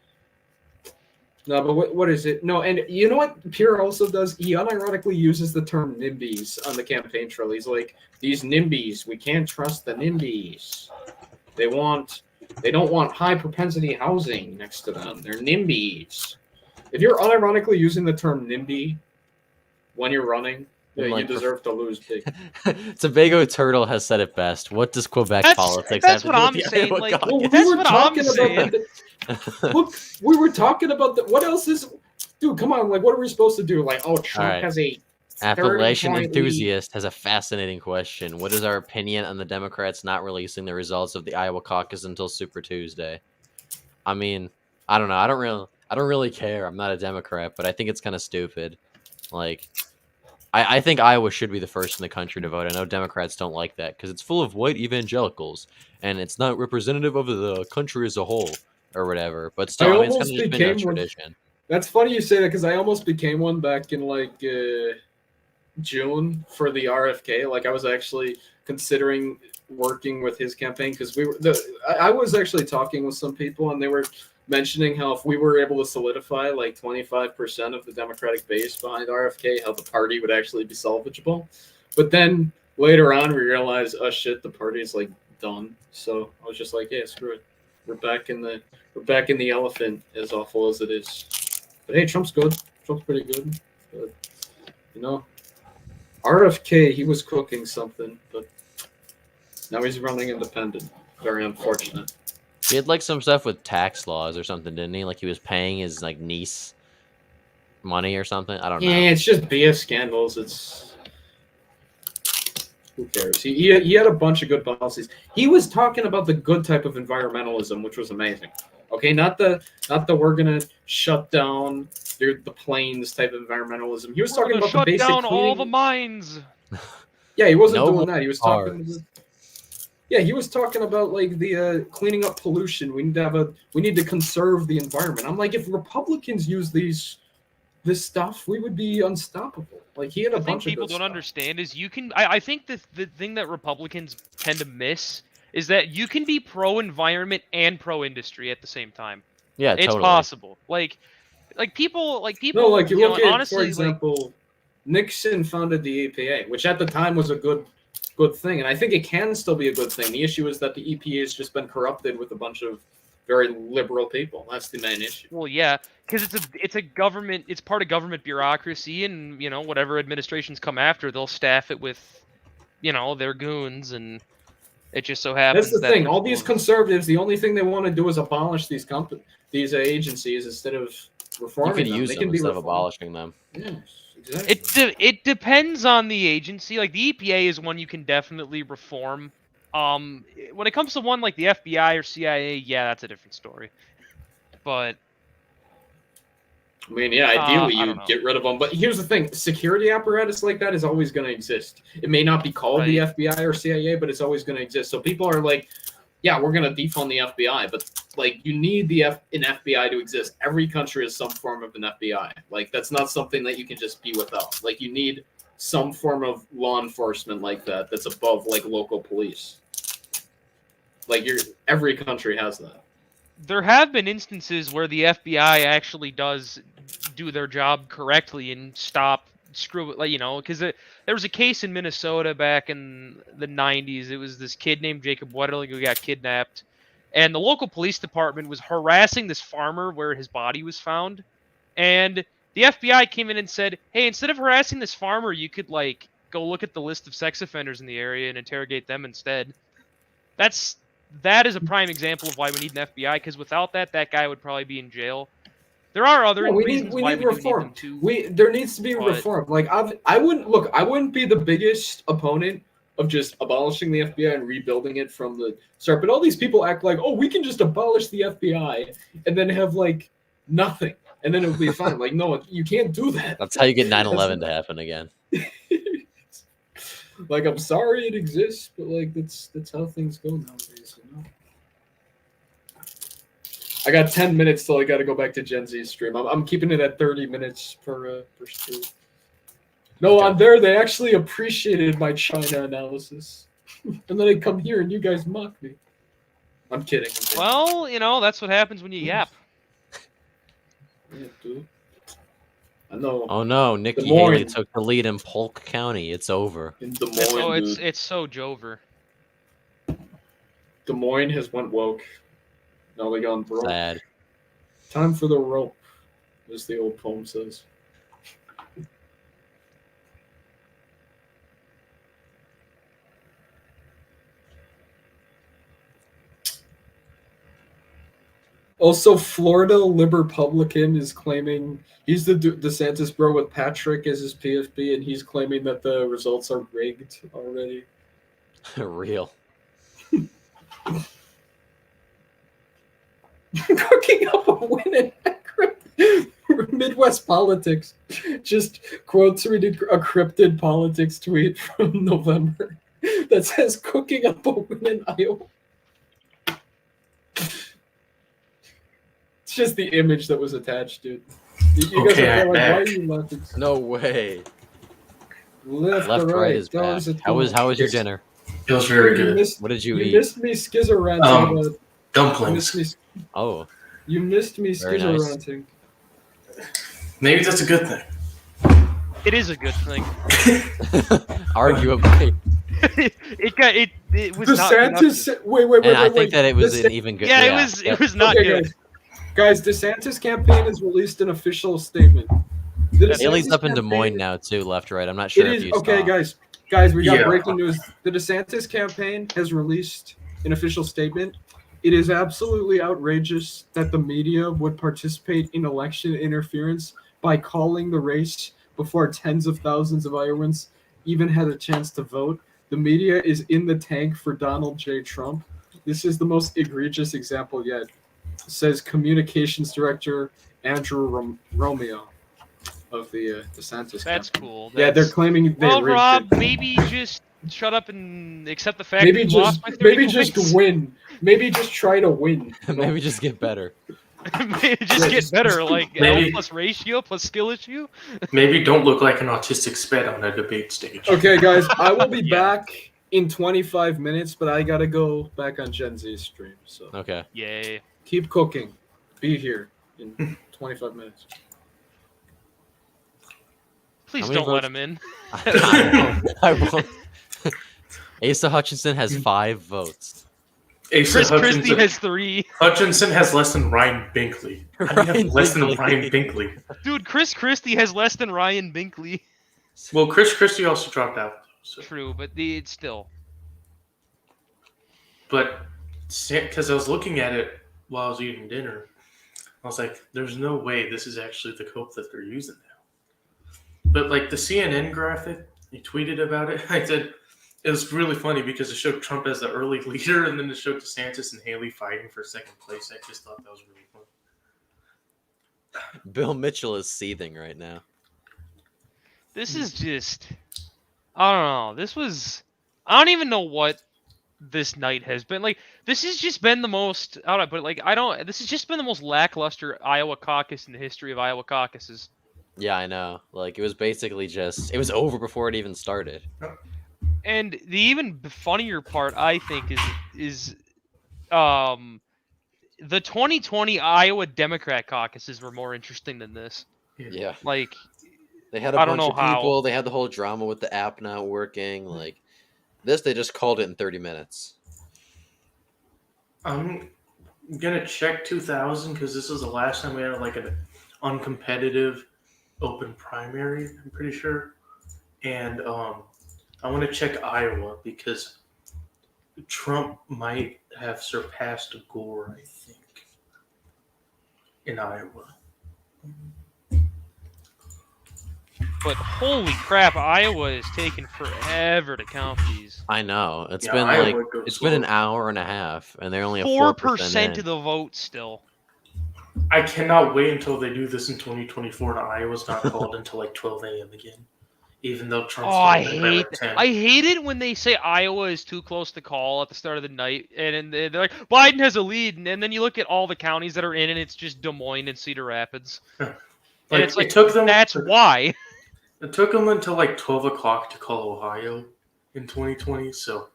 No, but what is it? No, and you know what Pierre also does? He unironically uses the term NIMBYs on the campaign trail. He's like, these NIMBYs, we can't trust the NIMBYs. They don't want high propensity housing next to them. They're NIMBYs. If you're unironically using the term NIMBY when you're running, yeah, Like, you deserve to lose big. Tobago Turtle has said it best. What does Quebec politics that's have to what do I'm with the saying, Iowa like, caucus? That's what I'm saying. Look, we were talking about what else is, dude? Come on, like, what are we supposed to do? Like, oh, Trump right. has a Appalachian 30-point lead. enthusiast has a fascinating question. What is our opinion on the Democrats not releasing the results of the Iowa caucus until Super Tuesday? I mean, I don't know. I don't really care. I'm not a Democrat, but I think it's kind of stupid. Like, I think Iowa should be the first in the country to vote. I know Democrats don't like that because it's full of white evangelicals and it's not representative of the country as a whole or whatever. But still, I mean, it's kind of just been a tradition. That's funny you say that because I almost became one back in like June for the RFK. Like I was actually considering working with his campaign because I was actually talking with some people and they were mentioning how if we were able to solidify like 25% of the Democratic base behind RFK, how the party would actually be salvageable. But then later on, we realized, oh shit, the party is like done. So I was just like, yeah, screw it. We're back in the elephant, as awful as it is. But hey, Trump's good. Trump's pretty good. But, you know, RFK, he was cooking something, but now he's running independent. Very unfortunate. He had like some stuff with tax laws or something, didn't he? Like he was paying his like niece money or something. I don't know. Yeah, it's just BS scandals. It's who cares? He had a bunch of good policies. He was talking about the good type of environmentalism, which was amazing. Okay, not the we're gonna shut down the plains type of environmentalism. He was talking about the shut basic down cleaning. all the mines. Yeah, he wasn't No doing that. He was talking. cars. Yeah, he was talking about like the cleaning up pollution. We need to conserve the environment. I'm like, if Republicans use this stuff, we would be unstoppable. Like he had a I think bunch of people good don't stuff. understand is you can. I think the thing that Republicans tend to miss is that you can be pro-environment and pro-industry at the same time. Yeah, It's totally. possible. Like people. No, like you look know, at, honestly, for example, Nixon founded the EPA, which at the time was a good thing, and I think it can still be a good thing. The issue is that the EPA has just been corrupted with a bunch of very liberal people. That's the main issue. Well, yeah, because it's a government. It's part of government bureaucracy, and you know whatever administrations come after, they'll staff it with, you know, their goons, and it just so happens That's the that thing. they're All full these of- conservatives, the only thing they want to do is abolish these agencies instead of You reforming can them. use They them can be instead of reformed. abolishing them. Yes, exactly. It depends on the agency. Like the EPA is one you can definitely reform. When it comes to one like the FBI or CIA, yeah, that's a different story. But I mean, yeah, ideally I you don't know. get rid of them. But here's the thing: security apparatus like that is always going to exist. It may not be called the Right. FBI or CIA, but it's always going to exist. So people are like, "Yeah, we're going to defund the FBI," but like, you need an FBI to exist. Every country has some form of an FBI. Like, that's not something that you can just be without. Like, you need some form of law enforcement like that. That's above like local police. Like, every country has that. there have been instances where the FBI actually does do their job correctly and stop screw it, like, you know, because there was a case in Minnesota back in the 90s. It was this kid named Jacob Wetterling who got kidnapped, and the local police department was harassing this farmer where his body was found, and the FBI came in and said, hey, instead of harassing this farmer, you could like go look at the list of sex offenders in the area and interrogate them instead. That is a prime example of why we need an FBI, because without that, that guy would probably be in jail. There are other reasons why we do need them too. There needs to be but- reform. Like I wouldn't be the biggest opponent of just abolishing the FBI and rebuilding it from the start. But all these people act like, oh, we can just abolish the FBI and then have like nothing, and then it'll be fine. Like, no, you can't do that. That's how you get 9/11 to happen again. Like, I'm sorry it exists, but like that's how things go nowadays. You know. I got 10 minutes till I got to go back to Gen Z's stream. I'm keeping it at 30 minutes per stream. No, Okay. on there they actually appreciated my China analysis, and then I come here and you guys mock me. I'm kidding. Well, that's what happens when you yap. Yeah, dude. I know. Oh no, Nikki Des Moines. Haley took the lead in Polk County. It's over. In Des So Moines, it's so Jover. Des Moines has went woke. Now they gone broke. Sad. Time for the rope, as the old poem says. Also, Florida Liberpublican is claiming he's the DeSantis bro with Patrick as his PFB, and he's claiming that the results are rigged already. Real. Cooking up a win in Midwest politics. Just quotes reading a cryptid politics tweet from November that says cooking up a win in Iowa. It's just the image that was attached, dude. You guys Okay, are I'm like, why are back. you laughing? No way. Left Left or right is doors back. it How was goes. your dinner? It was very good. What did you You eat? missed me schizoranting. Um, you Dumplings. missed me, Oh, you missed me Very nice. schizoranting. Maybe that's a good thing. It is a good thing. arguably. it was not productive. DeSantis, wait. And I think that it was an even good. Yeah, it was not Okay, good. guys, DeSantis campaign has released an official statement. The Haley's DeSantis up in Des campaign- Moines now too, left right. I'm not sure It if is you okay, saw. guys. We got Yeah. breaking news. The DeSantis campaign has released an official statement. It is absolutely outrageous that the media would participate in election interference by calling the race before tens of thousands of Iowans even had a chance to vote. The media is in the tank for Donald J. Trump. This is the most egregious example yet, says communications director Andrew Romeo of the DeSantis That's campaign. cool. Yeah, they're claiming they Well, rigged Rob, it. maybe just shut up and accept the fact Maybe that you lost by 30 maybe points. just win. Maybe just try to win. Maybe just get better. Maybe just get better, like Maybe- L plus ratio plus skill issue. Maybe don't look like an autistic sped on a debate stage. Okay, guys, I will be Yeah. back in 25 minutes, but I gotta go back on Gen Z's stream. So Okay. Yay. keep cooking. Be here in 25 minutes. Please How many don't let votes- him in. I won't. Asa Hutchinson has 5 votes. Asa Chris Christie Hutchinson, has 3. Hutchinson has less than Ryan Binkley. How do you have Ryan less than Binkley. Ryan Binkley? Dude, Chris Christie has less than Ryan Binkley. Well, Chris Christie also dropped out. So. True, but it's still. But because I was looking at it while I was eating dinner, I was like, "There's no way this is actually the cope that they're using now." But like the CNN graphic, he tweeted about it. I said it was really funny because it showed Trump as the early leader, and then it showed DeSantis and Haley fighting for second place. I just thought that was really fun. Bill Mitchell is seething right now. This is just. I don't know. This was. I don't even know what this night has been. Like, this has just been the most. I don't know, but like, I don't. This has just been the most lackluster Iowa caucus in the history of Iowa caucuses. Yeah, I know. Like, it was basically just... It was over before it even started. And the even funnier part, I think, is the 2020 Iowa Democrat caucuses were more interesting than this. Yeah. Like, They had a I don't bunch know of how. people. They had the whole drama with the app not working. Like, this, they just called it in 30 minutes. I'm gonna check 2000 because this was the last time we had like an uncompetitive open primary. I'm pretty sure, and I want to check Iowa because Trump might have surpassed Gore, I think, in Iowa. But holy crap, Iowa is taking forever to count these. I know. It's Yeah, been like Iowa goes it's been an slow. hour and a half, and they're only a 4% 4% of the vote still. I cannot wait until they do this in 2024 and Iowa's not called until like 12 a.m. again. Even though Trump's Oh, going I to win by hate like 10. I hate it when they say Iowa is too close to call at the start of the night, and they're like Biden has a lead, and then you look at all the counties that are in, and it's just Des Moines and Cedar Rapids, and Like, it's like it took them. that's why. It took them until like 12 o'clock to call Ohio in 2020. So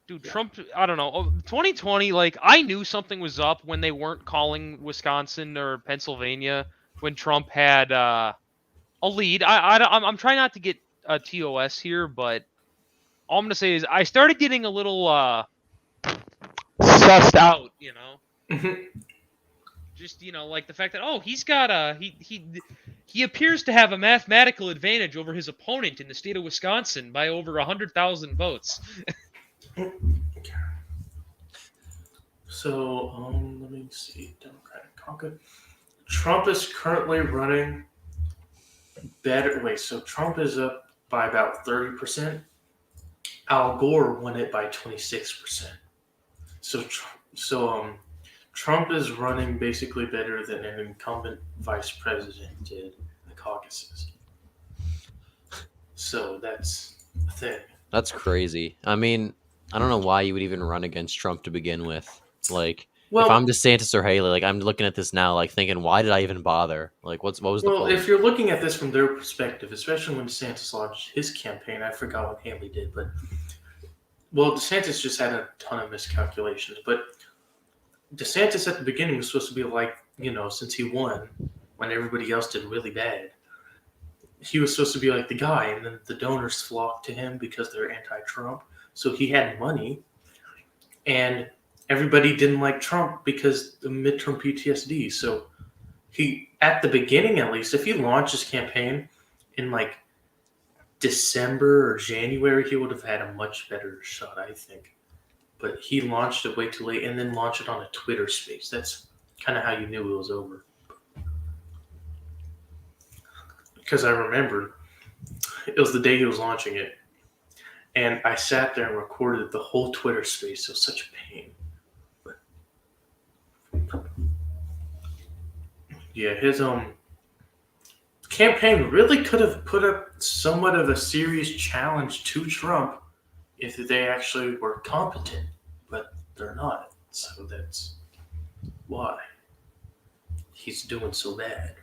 Dude, Yeah. Trump, I don't know. 2020, like, I knew something was up when they weren't calling Wisconsin or Pennsylvania when Trump had a lead. I'm trying not to get a TOS here, but all I'm going to say is I started getting a little sussed out, you know? Just, you know, like the fact that, oh, he's got he appears to have a mathematical advantage over his opponent in the state of Wisconsin by over 100,000 votes. So, let me see. Democratic Caucus. Trump is currently running better. Wait, so Trump is up by about 30%. Al Gore won it by 26%. So Trump is running basically better than an incumbent vice president did in the caucuses. So that's a thing. That's crazy. I mean, I don't know why you would even run against Trump to begin with. Like, Well, if I'm DeSantis or Haley, like I'm looking at this now, like thinking, why did I even bother? Like, what was the Well, point? if you're looking at this from their perspective, especially when DeSantis launched his campaign, I forgot what Haley did, but DeSantis just had a ton of miscalculations. But DeSantis at the beginning was supposed to be like, since he won, when everybody else did really bad, he was supposed to be like the guy, and then the donors flocked to him because they're anti-Trump. So he had money, and everybody didn't like Trump because of midterm PTSD. So he, at the beginning at least, if he launched his campaign in like December or January, he would have had a much better shot, I think. But he launched it way too late and then launched it on a Twitter space. That's kind of how you knew it was over. Because I remember it was the day he was launching it. And I sat there and recorded the whole Twitter space. It was such a pain. But yeah, his campaign really could have put up somewhat of a serious challenge to Trump if they actually were competent, but they're not. So that's why he's doing so bad.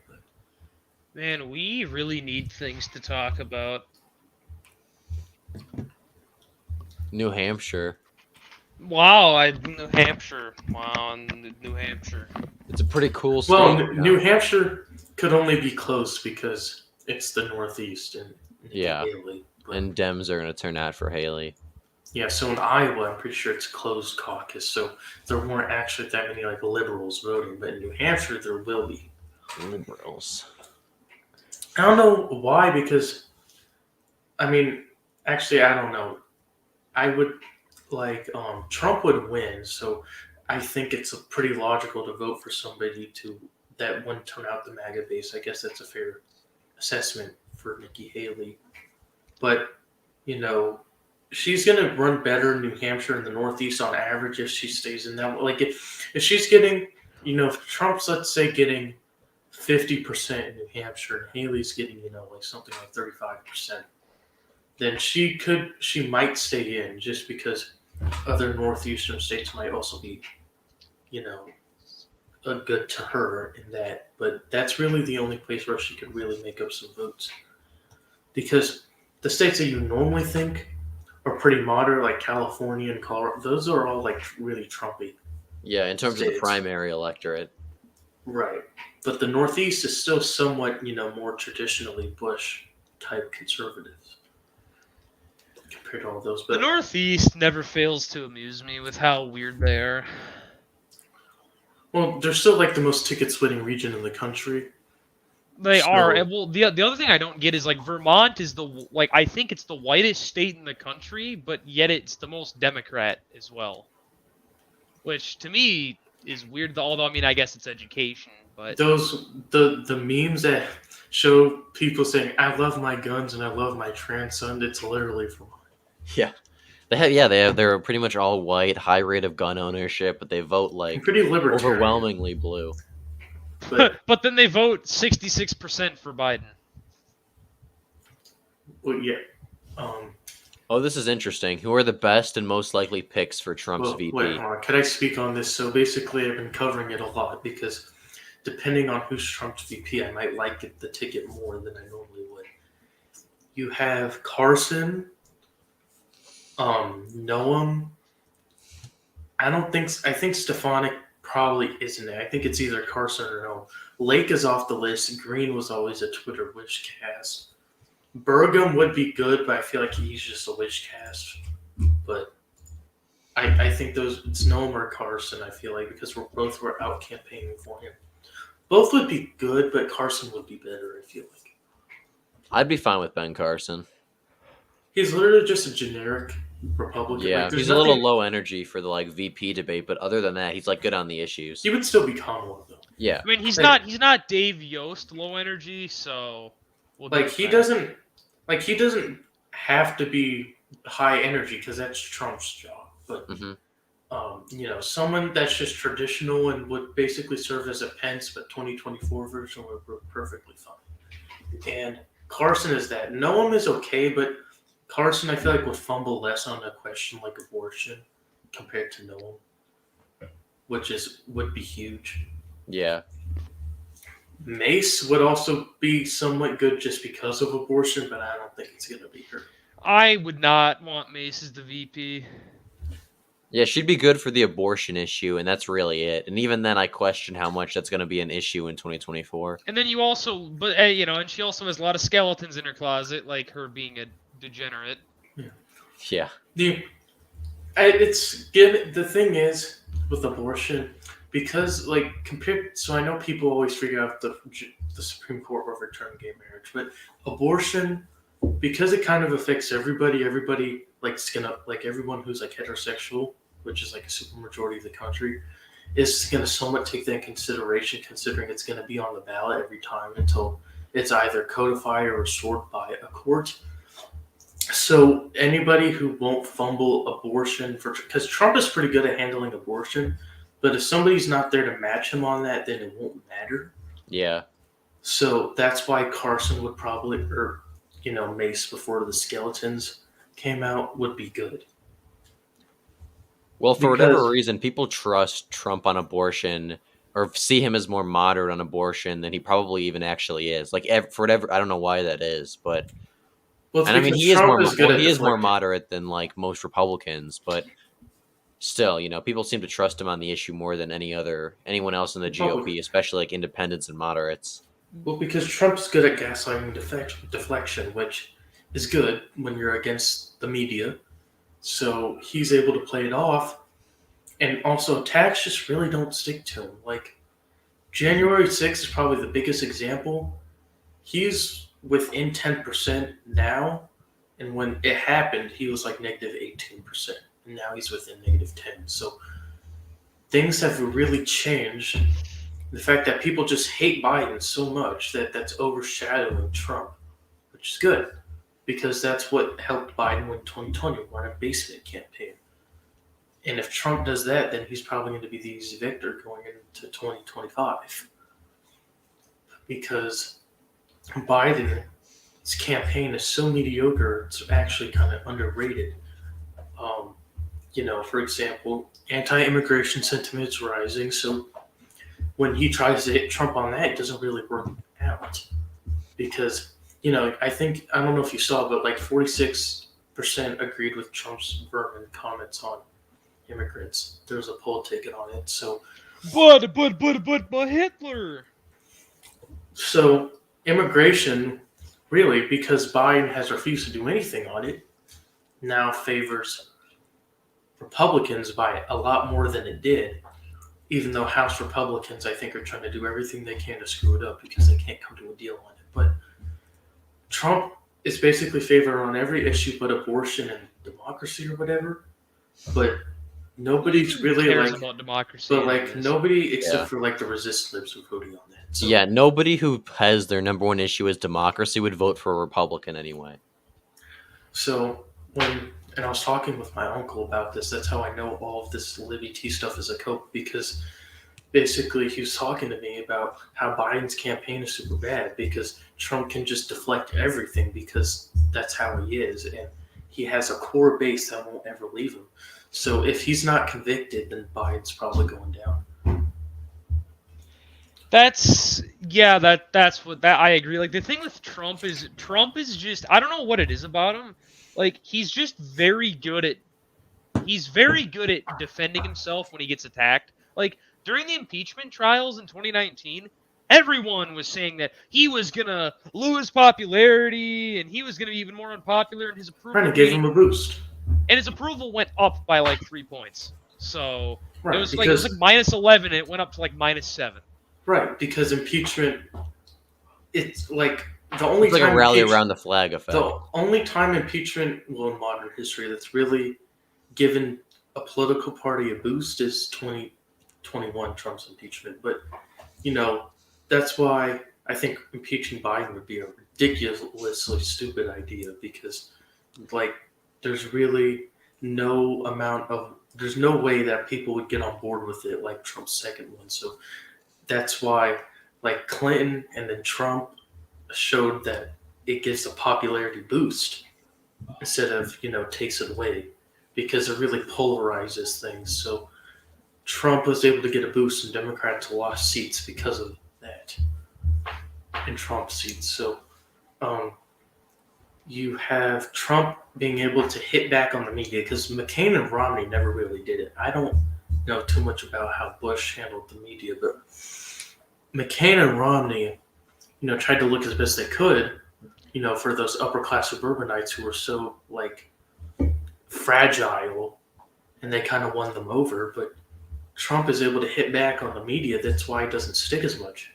Man, we really need things to talk about. New Hampshire. Wow, New Hampshire. Wow, New Hampshire. It's a pretty cool state. Well, you know? New Hampshire could only be close because it's the Northeast and Yeah. Haley. But, And Dems are going to turn out for Haley. yeah, so in Iowa, I'm pretty sure it's closed caucus, so there weren't actually that many like liberals voting. But in New Hampshire, there will be. Liberals. I don't know why, because I mean, actually, I don't know. I would Trump would win, so I think it's pretty logical to vote for somebody that wouldn't turn out the MAGA base. I guess that's a fair assessment for Nikki Haley. But, she's going to run better in New Hampshire and the Northeast on average if she stays in that. Like, if she's getting, if Trump's, let's say, getting 50% in New Hampshire and Haley's getting, like something like 35%, then she might stay in just because other Northeastern states might also be, a good to her in that. But that's really the only place where she could really make up some votes. Because the states that you normally think are pretty moderate, like California and Colorado, those are all like really Trumpy. Yeah, in terms of the States. primary electorate. Right. But the Northeast is still somewhat, more traditionally Bush type conservatives compared to all those. The But Northeast never fails to amuse me with how weird they are. well, they're still like the most ticket splitting region in the country. They are. So And well, the other thing I don't get is like Vermont is I think it's the whitest state in the country, but yet it's the most Democrat as well, which to me is weird. Although I mean, I guess it's education, but the memes that show people saying I love my guns and I love my trans son, it's literally from Yeah. They're pretty much all white, high rate of gun ownership, but they vote like pretty libertarian. overwhelmingly blue. But but then they vote 66% for Biden. well, yeah. Um, Oh, this is interesting. Who are the best and most likely picks for Trump's well, VP? wait, hold on. Could I speak on this? So basically, I've been covering it a lot because depending on who's Trump's VP, I might like the ticket more than I normally would. You have Carson, Noam. I think Stefanik probably isn't it. I think it's either Carson or Noam. Lake is off the list. Green was always a Twitter wish cast. Burgum would be good, but I feel like he's just a wish cast. But I think it's Noam or Carson, I feel like, because both were out campaigning for him. Both would be good, but Carson would be better, I feel like. I'd be fine with Ben Carson. He's literally just a generic Republican. Yeah, like, there's he's a little nothing- low energy for the VP debate, but other than that, he's like good on the issues. He would still be Kamala, though. Yeah, I mean, he's Like- not Dave Yost low energy, so we'll do Like it he fast. doesn't have to be high energy because that's Trump's job. But hmm someone that's just traditional and would basically serve as a Pence but 2024 version would work perfectly fine. And Carson is that. Noam is okay, but Carson I feel like would fumble less on a question like abortion compared to Noam, which would be huge. yeah. Mace would also be somewhat good just because of abortion, but I don't think it's going to be her. I would not want Mace as the VP. Yeah, she'd be good for the abortion issue, and that's really it. And even then, I question how much that's going to be an issue in 2024. And then you also, and she also has a lot of skeletons in her closet, like her being a degenerate. Yeah. The thing is with abortion, because compared, so I know people always figure out the Supreme Court overturned gay marriage, but abortion, because it kind of affects everybody everyone who's heterosexual, which is a super majority of the country, is going to somewhat take that in consideration, considering it's going to be on the ballot every time until it's either codified or restored by a court. So anybody who won't fumble abortion because Trump is pretty good at handling abortion, but if somebody's not there to match him on that, then it won't matter. Yeah. So that's why Carson would probably, or Mace before the skeletons came out would be good. Well, for whatever reason, people trust Trump on abortion or see him as more moderate on abortion than he probably even actually is. For whatever, I don't know why that is, but Well, and I mean because he is Trump more good at he is more deflecting. moderate than most Republicans, but still, people seem to trust him on the issue more than anyone else in the GOP, especially independents and moderates. Well, because Trump's good at gaslighting deflection, which is good when you're against the media. So he's able to play it off. And also, attacks just really don't stick to him. January 6th is probably the biggest example. He's within 10% now. And when it happened, he was negative 18%. And now he's within negative 10. So things have really changed. The fact that people just hate Biden so much that's overshadowing Trump, which is good because that's what helped Biden win 2020, run a basement campaign. And if Trump does that, then he's probably going to be the easy victor going into 2025 because Biden's campaign is so mediocre, it's actually kind of underrated. For example, anti-immigration sentiment is rising, so when he tries to hit Trump on that, it doesn't really work out because, I don't know if you saw, but 46% agreed with Trump's Vermin comments on immigrants. There was a poll taken on it. So, But Hitler. So immigration, really, because Biden has refused to do anything on it, now favors Republicans by a lot more than it did. even though House Republicans, I think, are trying to do everything they can to screw it up because they can't come to a deal on it. But Trump is basically favored on every issue but abortion and democracy or whatever. But nobody's really cares like, about democracy. but like anyways. nobody except Yeah. for like the resist libs are voting on that. So, Yeah, nobody who has their number one issue as democracy would vote for a Republican anyway. So and I was talking with my uncle about this. That's how I know all of this Libby T stuff is a cope, because basically he was talking to me about how Biden's campaign is super bad because Trump can just deflect everything because that's how he is, and he has a core base that won't ever leave him. So if he's not convicted, then Biden's probably going down. That's what that I agree. Like the thing with Trump is just I don't know what it is about him. Like he's very good at defending himself when he gets attacked. Like during the impeachment trials in 2019, everyone was saying that he was gonna lose popularity and he was gonna be even more unpopular, and his approval Trying to give him a boost. went up by like 3 points. So Right, it was like minus 11. It went up to like minus 7. Right, because impeachment, it's like the only It's like time a rally impeach- around the flag effect. the only time impeachment, well, in modern history, that's really given a political party a boost is 2021 Trump's impeachment. But that's why I think impeaching Biden would be a ridiculously stupid idea, because like there's really there's no way that people would get on board with it like Trump's second one. So that's why like Clinton and then Trump showed that it gives a popularity boost instead of takes it away, because it really polarizes things. So Trump was able to get a boost and Democrats lost seats because of that in Trump seats. So you have Trump being able to hit back on the media, because McCain and Romney never really did it. I don't know too much about how Bush handled the media, but McCain and Romney, tried to look as best they could, for those upper class suburbanites who were so like fragile, and they kind of won them over. But Trump is able to hit back on the media. That's why it doesn't stick as much.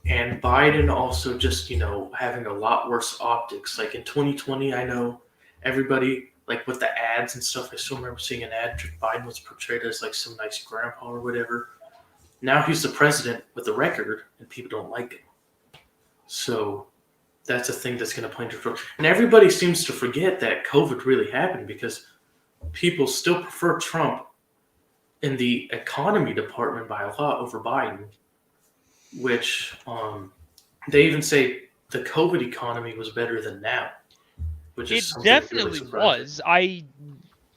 And Biden also just, having a lot worse optics. Like in 2020, I know everybody, like with the ads and stuff, I still remember seeing an ad. Biden was portrayed as like some nice grandpa or whatever. Now he's the president with a record, and people don't like him. So that's a thing that's going to play into role. And everybody seems to forget that COVID really happened, because people still prefer Trump in the economy department by a lot over Biden, which they even say the COVID economy was better than now, which is It definitely really surprising.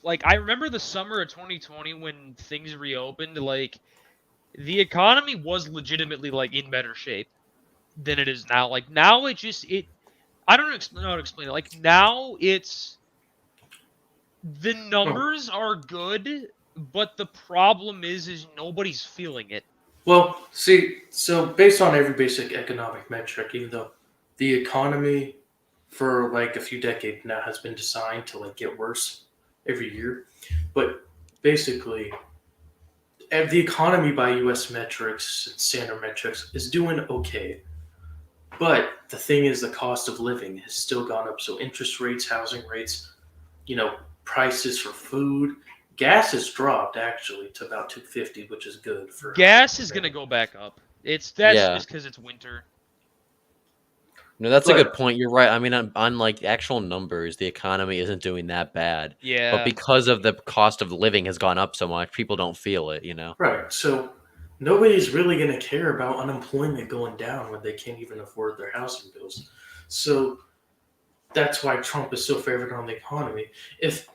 was. I remember the summer of 2020 when things reopened. Like the economy was legitimately like in better shape than it is now. Like now I don't know how to explain it. Like now the numbers are good, but the problem is nobody's feeling it. Well, see, so based on every basic economic metric, even though the economy for like a few decades now has been designed to like get worse every year, but basically the economy by U.S. metrics and standard metrics is doing okay. But the thing is, the cost of living has still gone up. So interest rates, housing rates, prices for food. Gas has dropped actually to about $2.50, which is good for Gas is gonna go back up. That's Yeah. just because it's winter. No, that's a But- good point. You're right. I mean, on like actual numbers, the economy isn't doing that bad. Yeah. But because of the cost of living has gone up so much, people don't feel it, Right. So nobody's really going to care about unemployment going down when they can't even afford their housing bills. So that's why Trump is so favored on the economy. If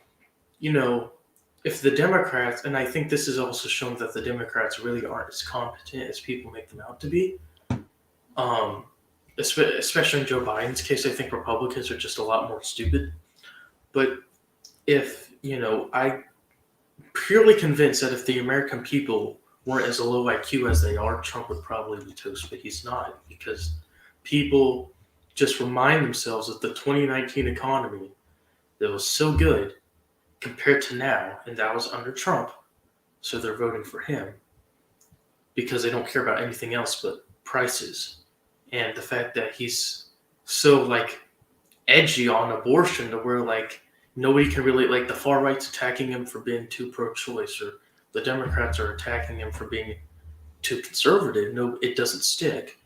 the Democrats, and I think this is also shown that the Democrats really aren't as competent as people make them out to be, especially in Joe Biden's case, I think Republicans are just a lot more stupid. But if, I'm purely convinced that if the American people weren't as low IQ as they are, Trump would probably be toast, but he's not, because people just remind themselves of the 2019 economy that was so good compared to now, and that was under Trump, so they're voting for him. because they don't care about anything else but prices. And the fact that he's so like edgy on abortion to where like nobody can really like the far right's attacking him for being too pro-choice or the Democrats are attacking him for being too conservative. No, it doesn't stick.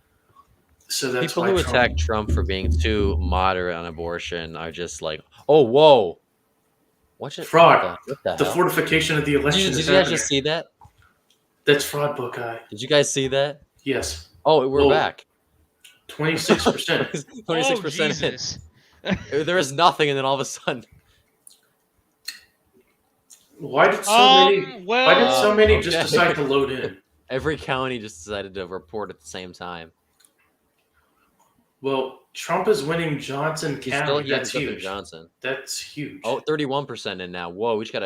So that's People why who attack Trump for being too moderate on abortion are just like, oh, whoa. What fraud. What the The hell? fortification of the Did election you is guys happening. just see that? That's fraud, Buckeye. Did you guys see that? Yes. Oh, we're Whoa. back. 26%. 26% Jesus. There is nothing, and then all of a sudden, Why did so many just okay. decide to load in? every county just decided to report at the same time. Well, Trump is winning Johnson County. He had That's stuff in huge. Johnson. That's huge. Oh, 31% in now. Whoa, we just got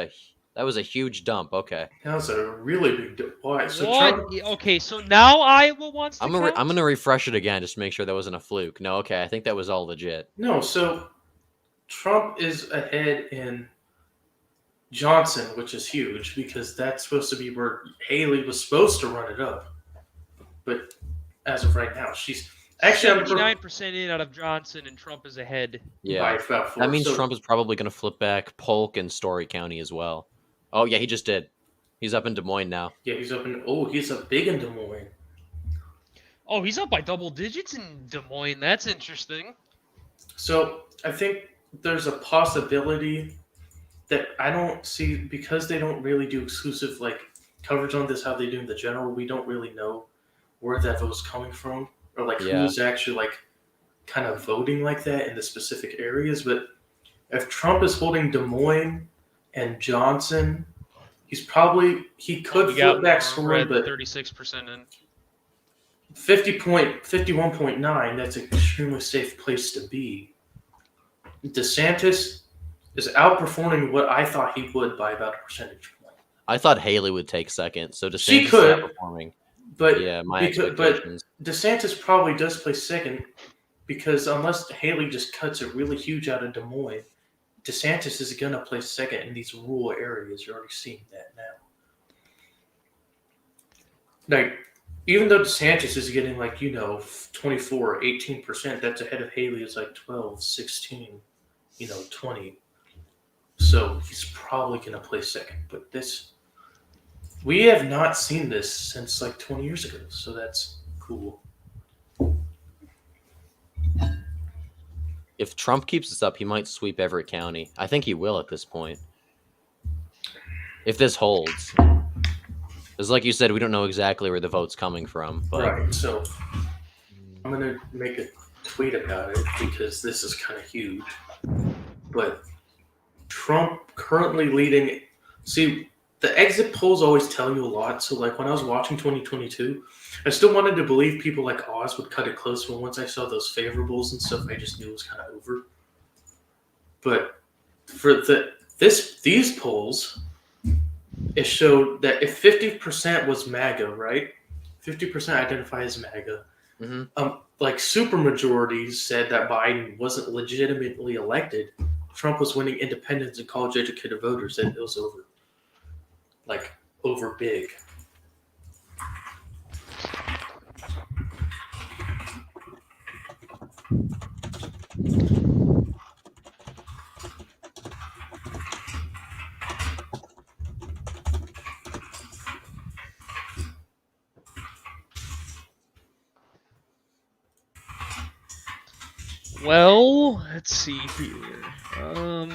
that was a huge dump. Okay. That was a really big deal. Why? So what? Trump, Okay, so now Iowa wants to I'm count? gonna refresh it again just to make sure that wasn't a fluke. No, okay, I think that was all legit. no, so Trump is ahead in Johnson, which is huge because that's supposed to be where Haley was supposed to run it up. But as of right now, she's actually 79% in out of Johnson, and Trump is ahead. Yeah. by about 4. That means So- Trump is probably gonna flip back Polk and Story County as well. Oh yeah, he just did. He's up in Des Moines now. Yeah, he's up in. Oh, he's up big in Des Moines. Oh, he's up by double digits in Des Moines. That's interesting. So I think there's a possibility that I don't see because they don't really do exclusive like coverage on this how they do in the general. We don't really know where that vote's coming from or like Yeah. who's actually like kind of voting like that in the specific areas. But if Trump is holding Des Moines and Johnson, he could We got flip back more. scoring, We're at but 36% in. 51.9, that's an extremely safe place to be. DeSantis is outperforming what I thought he would by about a percentage point. I thought Haley would take second, so DeSantis She could. is outperforming. But Yeah, my but expectations. DeSantis probably does place second because unless Haley just cuts it really huge out of Des Moines, DeSantis is going to place second in these rural areas. You're already seeing that now. Like, even though DeSantis is getting 24, 18%, that's ahead of Haley is like 12, 16, 20. So he's probably going to place second. But we have not seen this since 20 years ago. So that's cool. If Trump keeps this up, he might sweep every county. I think he will at this point. If this holds. Because like you said, we don't know exactly where the vote's coming from. But Right. So I'm going to make a tweet about it because this is kind of huge. But Trump currently leading. See, the exit polls always tell you a lot. So when I was watching 2022, I still wanted to believe people like Oz would cut it close. But once I saw those favorables and stuff, I just knew it was kind of over. But for these polls, it showed that if 50% was MAGA, right? 50% identify as MAGA. Mhm. Super majorities said that Biden wasn't legitimately elected. Trump was winning independents and college-educated voters, and it was over. Over big. Well, let's see here.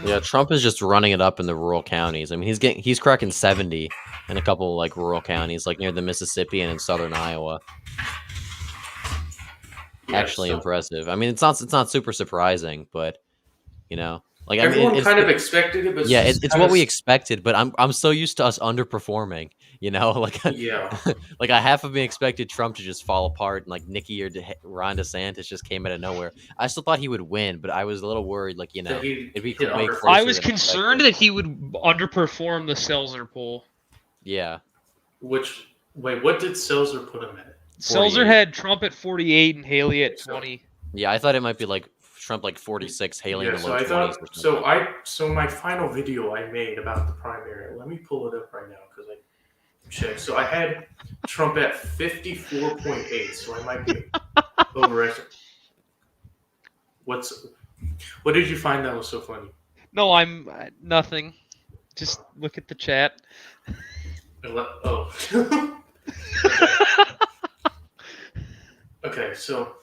yeah, Trump is just running it up in the rural counties. I mean, he's cracking 70 in a couple rural counties, near the Mississippi and in southern Iowa. Yeah, Actually so impressive. I mean, it's not super surprising, but everyone it's kind of expected it, but yeah, just it's kinda what we expected. But I'm so used to us underperforming. Yeah. I half of me expected Trump to just fall apart and Nikki or Ron DeSantis just came out of nowhere. I still thought he would win, but I was a little worried. That It'd be hit way under- closer I was than concerned expected. that he would underperform the Seltzer poll. Yeah, Wait, what did Seltzer put him at? Seltzer 48. had Trump at 48 and Haley at So- 20. yeah. I thought it might be Trump 46, Haley in the so low I 20s. thought or something. so my final video I made about the primary. Let me pull it up right now because check. So I had Trump at 54.8. So I might be overestimating. What did you find that was so funny? No, I'm nothing. Just look at the chat. Oh. Okay, so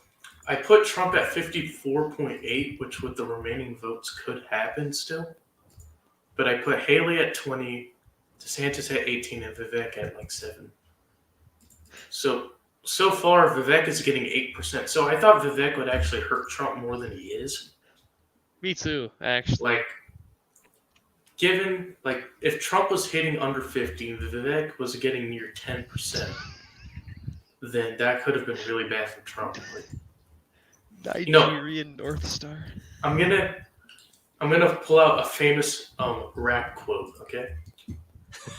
I put Trump at 54.8, which with the remaining votes could happen still. But I put Haley at 20, DeSantis at 18, and Vivek at like 7. So far, Vivek is getting 8%. So I thought Vivek would actually hurt Trump more than he is. Me too, actually. Like, given, like, if Trump was hitting under 50 and Vivek was getting near 10%, then that could have been really bad for Trump. Like, Nigerian North Star. I'm gonna pull out a famous rap quote, okay?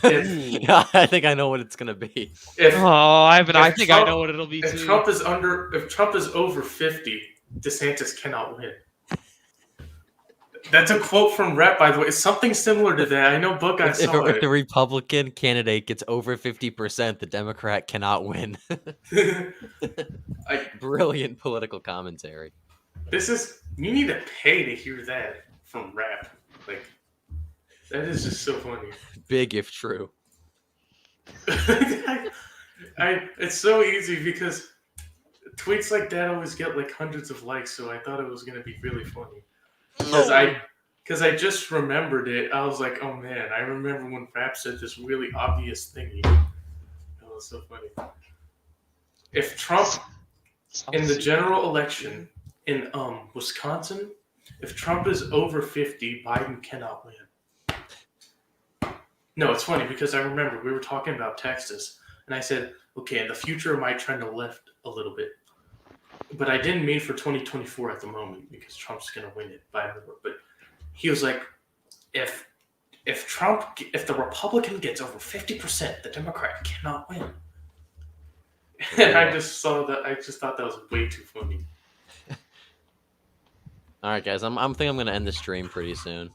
I think I know what it's gonna be. I think I Trump- know what it'll be If too. Trump is over 50, DeSantis cannot win. That's a quote from rap, by the way. It's something similar to that. I know Buckeye saw If it. the Republican candidate gets over 50%, the Democrat cannot win. Brilliant political commentary. You need to pay to hear that from rap. Like, that is just so funny. Big if true. It's so easy because tweets like that always get like hundreds of likes, so I thought it was gonna be really funny. Because I just remembered it. I was like, oh man, I remember when Rap said this really obvious thing. That was so funny. If Trump in the general election in Wisconsin, if Trump is over 50, Biden cannot win. No, it's funny because I remember we were talking about Texas, and I said, okay, in the future it might trend to the left a little bit. But I didn't mean for 2024 at the moment because Trump's going to win it by more. But he was like, if the Republican gets over 50%, the Democrat cannot win. And I just thought that was way too funny. All right, guys. I'm thinking I'm gonna end the stream pretty soon.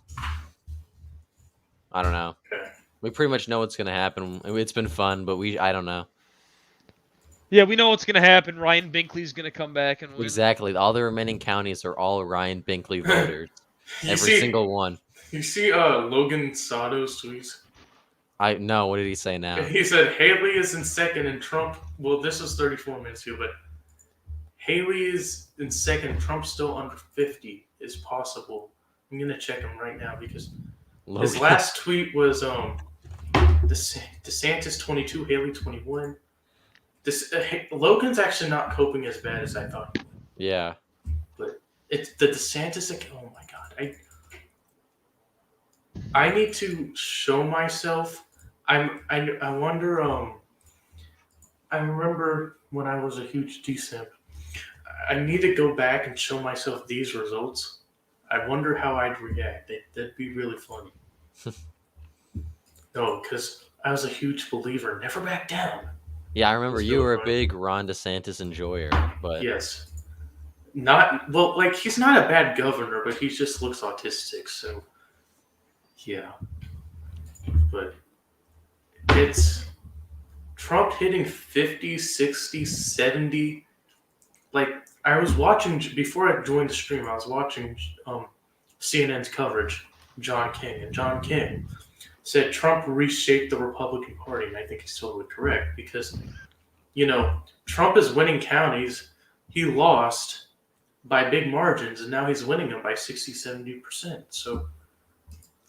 I don't know. Okay. We pretty much know what's gonna happen. It's been fun, but I don't know. Yeah, we know what's gonna happen. Ryan Binkley's gonna come back and win. Exactly. All the remaining counties are all Ryan Binkley voters. Single one. You see Logan Sato's tweets? I know. What did he say now? He said Haley is in second and Trump. Well, this was 34 minutes ago, but Haley is in second. Trump's still under 50 is possible. I'm gonna check him right now because his last tweet was DeSantis 22, Haley 21. Logan's actually not coping as bad as I thought. Yeah. But it's the DeSantis. Oh my god, I need to show myself. I wonder. I remember when I was a huge D-simp. I need to go back and show myself these results. I wonder how I'd react. That'd be really funny. No, because I was a huge believer. Never back down. Yeah, I remember you were a funny. big Ron DeSantis enjoyer, but Yes. Like he's not a bad governor, but he just looks autistic. So, yeah. But it's Trump hitting 50, 60, 70. Like, I was watching, before I joined the stream, I was watching CNN's coverage, John King. And John King said Trump reshaped the Republican Party. And I think he's totally correct because, Trump is winning counties. He lost by big margins, and now he's winning them by 60, 70%. So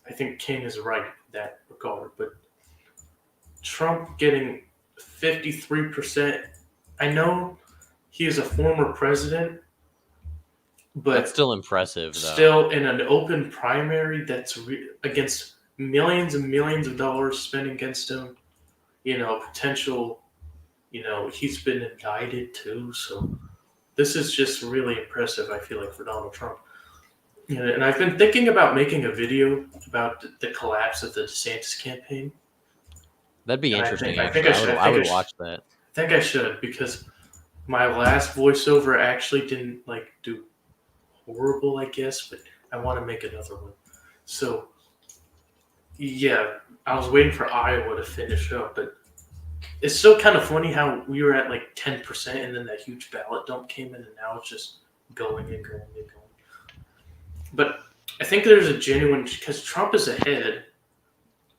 I think King is right in that regard. But Trump getting 53%, I know he is a former president, but that's still impressive, though. Still in an open primary that's against millions and millions of dollars spent against him, potential, he's been indicted too. So this is just really impressive, I feel like, for Donald Trump. And I've been thinking about making a video about the collapse of the DeSantis campaign. That'd be interesting. I would watch that. I think I should because my last voiceover actually didn't do horrible, I guess, but I want to make another one. So, yeah, I was waiting for Iowa to finish up, but it's still kind of funny how we were at like 10% and then that huge ballot dump came in and now it's just going and going and going. But I think there's a genuine, because Trump is ahead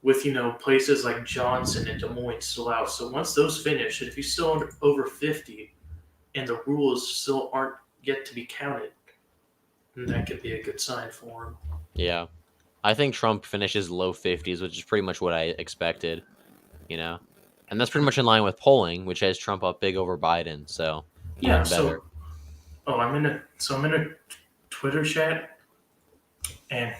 with, places like Johnson and Des Moines still out. So once those finish, and if he's still over 50 and the rules still aren't yet to be counted, then that could be a good sign for him. Yeah. I think Trump finishes low 50s, which is pretty much what I expected, And that's pretty much in line with polling, which has Trump up big over Biden, so Yeah, even better. I'm in a Twitter chat, and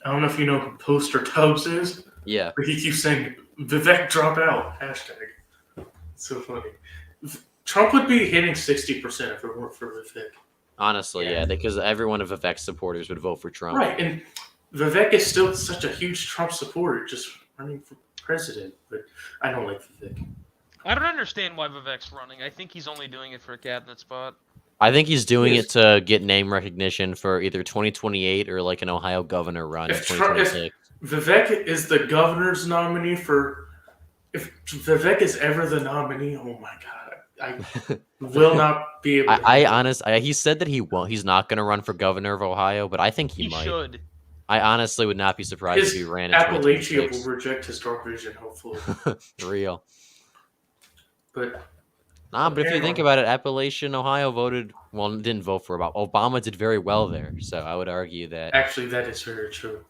I don't know if you know who Poster Tubbs is. Yeah. But he keeps saying Vivek drop out hashtag. So funny. Trump would be hitting 60% if it weren't for Vivek. Honestly, yeah, because every one of Vivek's supporters would vote for Trump. Right, and Vivek is still such a huge Trump supporter, just running for president. But I don't like Vivek. I don't understand why Vivek's running. I think he's only doing it for a cabinet spot. I think he's doing it to get name recognition for either 2028 or like an Ohio governor run in 2026. If Vivek is the governor's nominee if Vivek is ever the nominee, oh my God, I will not be able to. He said that he won't. He's not going to run for governor of Ohio, but I think he might. Should. I honestly would not be surprised if he ran in Appalachia will reject his dark vision, hopefully. Real. But if you think about it, Appalachian Ohio didn't vote for Obama did very well there. So I would argue that actually that is very true.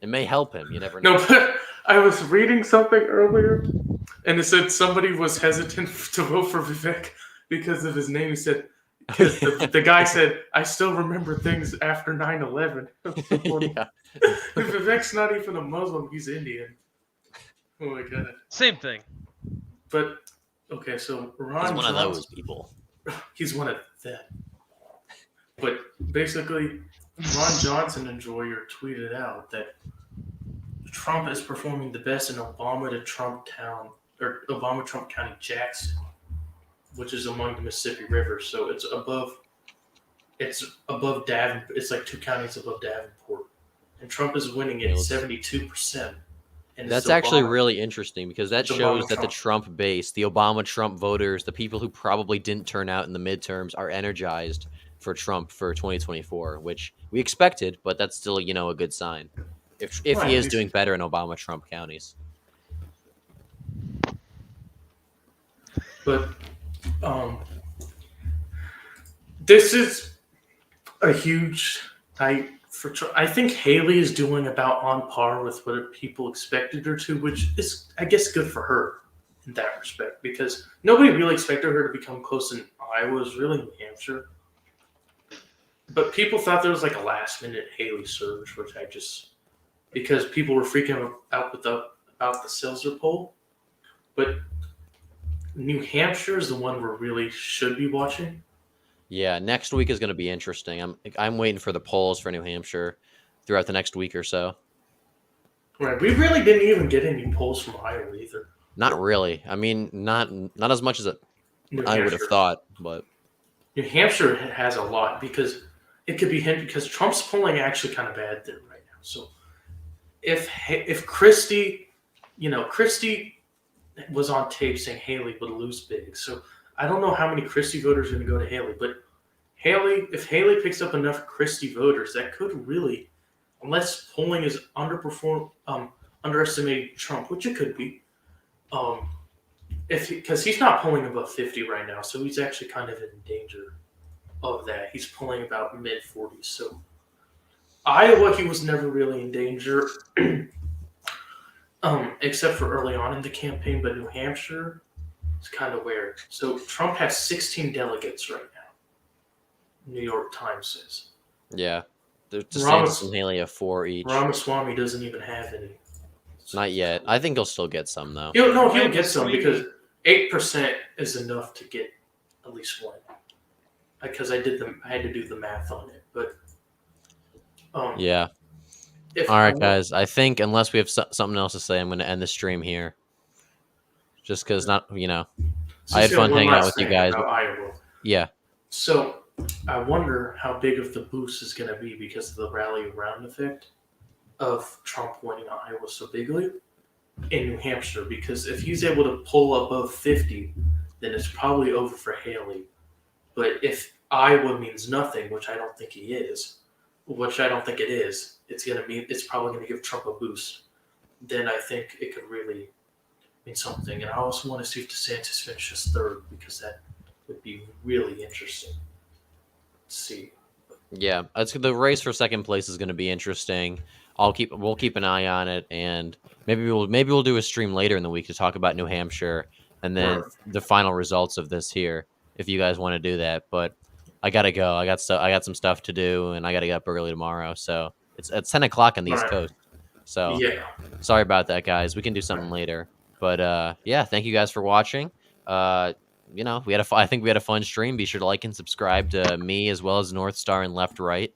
It may help him. You never know. No, but I was reading something earlier, and it said somebody was hesitant to vote for Vivek because of his name. He said, because the guy said, I still remember things after 9/11. Yeah. Vivek's not even a Muslim. He's Indian. Oh, my God. Same thing. But, okay, so Ron He's one of those people. He's one of them. But basically, Ron Johnson, enjoyer, tweeted out that Trump is performing the best in Obama-Trump County, Jackson, which is among the Mississippi River. So it's above Davenport. It's like 2 counties above Davenport, and Trump is winning at 72%. And that's actually really interesting because that shows that the Trump base, the Obama-Trump voters, the people who probably didn't turn out in the midterms, are energized for Trump for 2024, which we expected, but that's still, a good sign. If he is doing better in Obama-Trump counties. But this is a huge night for Trump. I think Haley is doing about on par with what people expected her to, which is, I guess, good for her in that respect, because nobody really expected her to become close in Iowa. It was really New Hampshire. But people thought there was like a last-minute Haley surge, because people were freaking out about the Seltzer poll. But New Hampshire is the one we really should be watching. Yeah, next week is going to be interesting. I'm waiting for the polls for New Hampshire throughout the next week or so. Right, we really didn't even get any polls from Iowa either. Not really. I mean, not as much as I would have thought, but New Hampshire has a lot because it could be hinted because Trump's polling actually kind of bad there right now. So if Christie, Christie was on tape saying Haley would lose big. So I don't know how many Christie voters are going to go to Haley, but if Haley picks up enough Christie voters, that could really, unless polling is underestimating Trump, which it could be, because he's not polling above 50 right now, so he's actually kind of in danger of that. He's polling about mid-40s. So Iowa, he was never really in danger, except for early on in the campaign, but New Hampshire, it's kind of weird. So Trump has 16 delegates right now, New York Times says. Yeah. DeSantis and Haley have 4 each. Ramaswamy doesn't even have any. Not yet. I think he'll still get some, though. He'll get some because 8% is enough to get at least one. Because I had to do the math on it. But yeah. All right, guys. I think unless we have something else to say, I'm going to end the stream here. Just because I had fun hanging out with you guys. Iowa. Yeah. So I wonder how big of the boost is going to be because of the rally around effect of Trump winning Iowa so bigly. in New Hampshire, because if he's able to pull above 50, then it's probably over for Haley. But if Iowa means nothing, which I don't think he is, which I don't think it is, it's probably gonna give Trump a boost. Then I think it could really mean something. And I also want to see if DeSantis finishes third, because that would be really interesting to see. Yeah, the race for second place is going to be interesting. We'll keep an eye on it, and maybe we'll do a stream later in the week to talk about New Hampshire and then Right. the final results of this here, if you guys want to do that. But I gotta go. I got some stuff to do, and I gotta get up early tomorrow. So it's 10 o'clock on the East Right. Coast. So Yeah. sorry about that, guys. We can do something later. But yeah, thank you guys for watching. I think we had a fun stream. Be sure to like and subscribe to me as well as North Star and Left Right.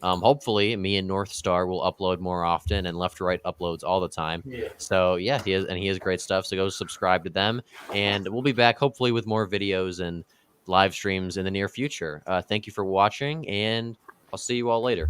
Hopefully, me and North Star will upload more often, and Left Right uploads all the time. Yeah. So yeah, he has great stuff. So go subscribe to them, and we'll be back hopefully with more videos and live streams in the near future. Thank you for watching, and I'll see you all later.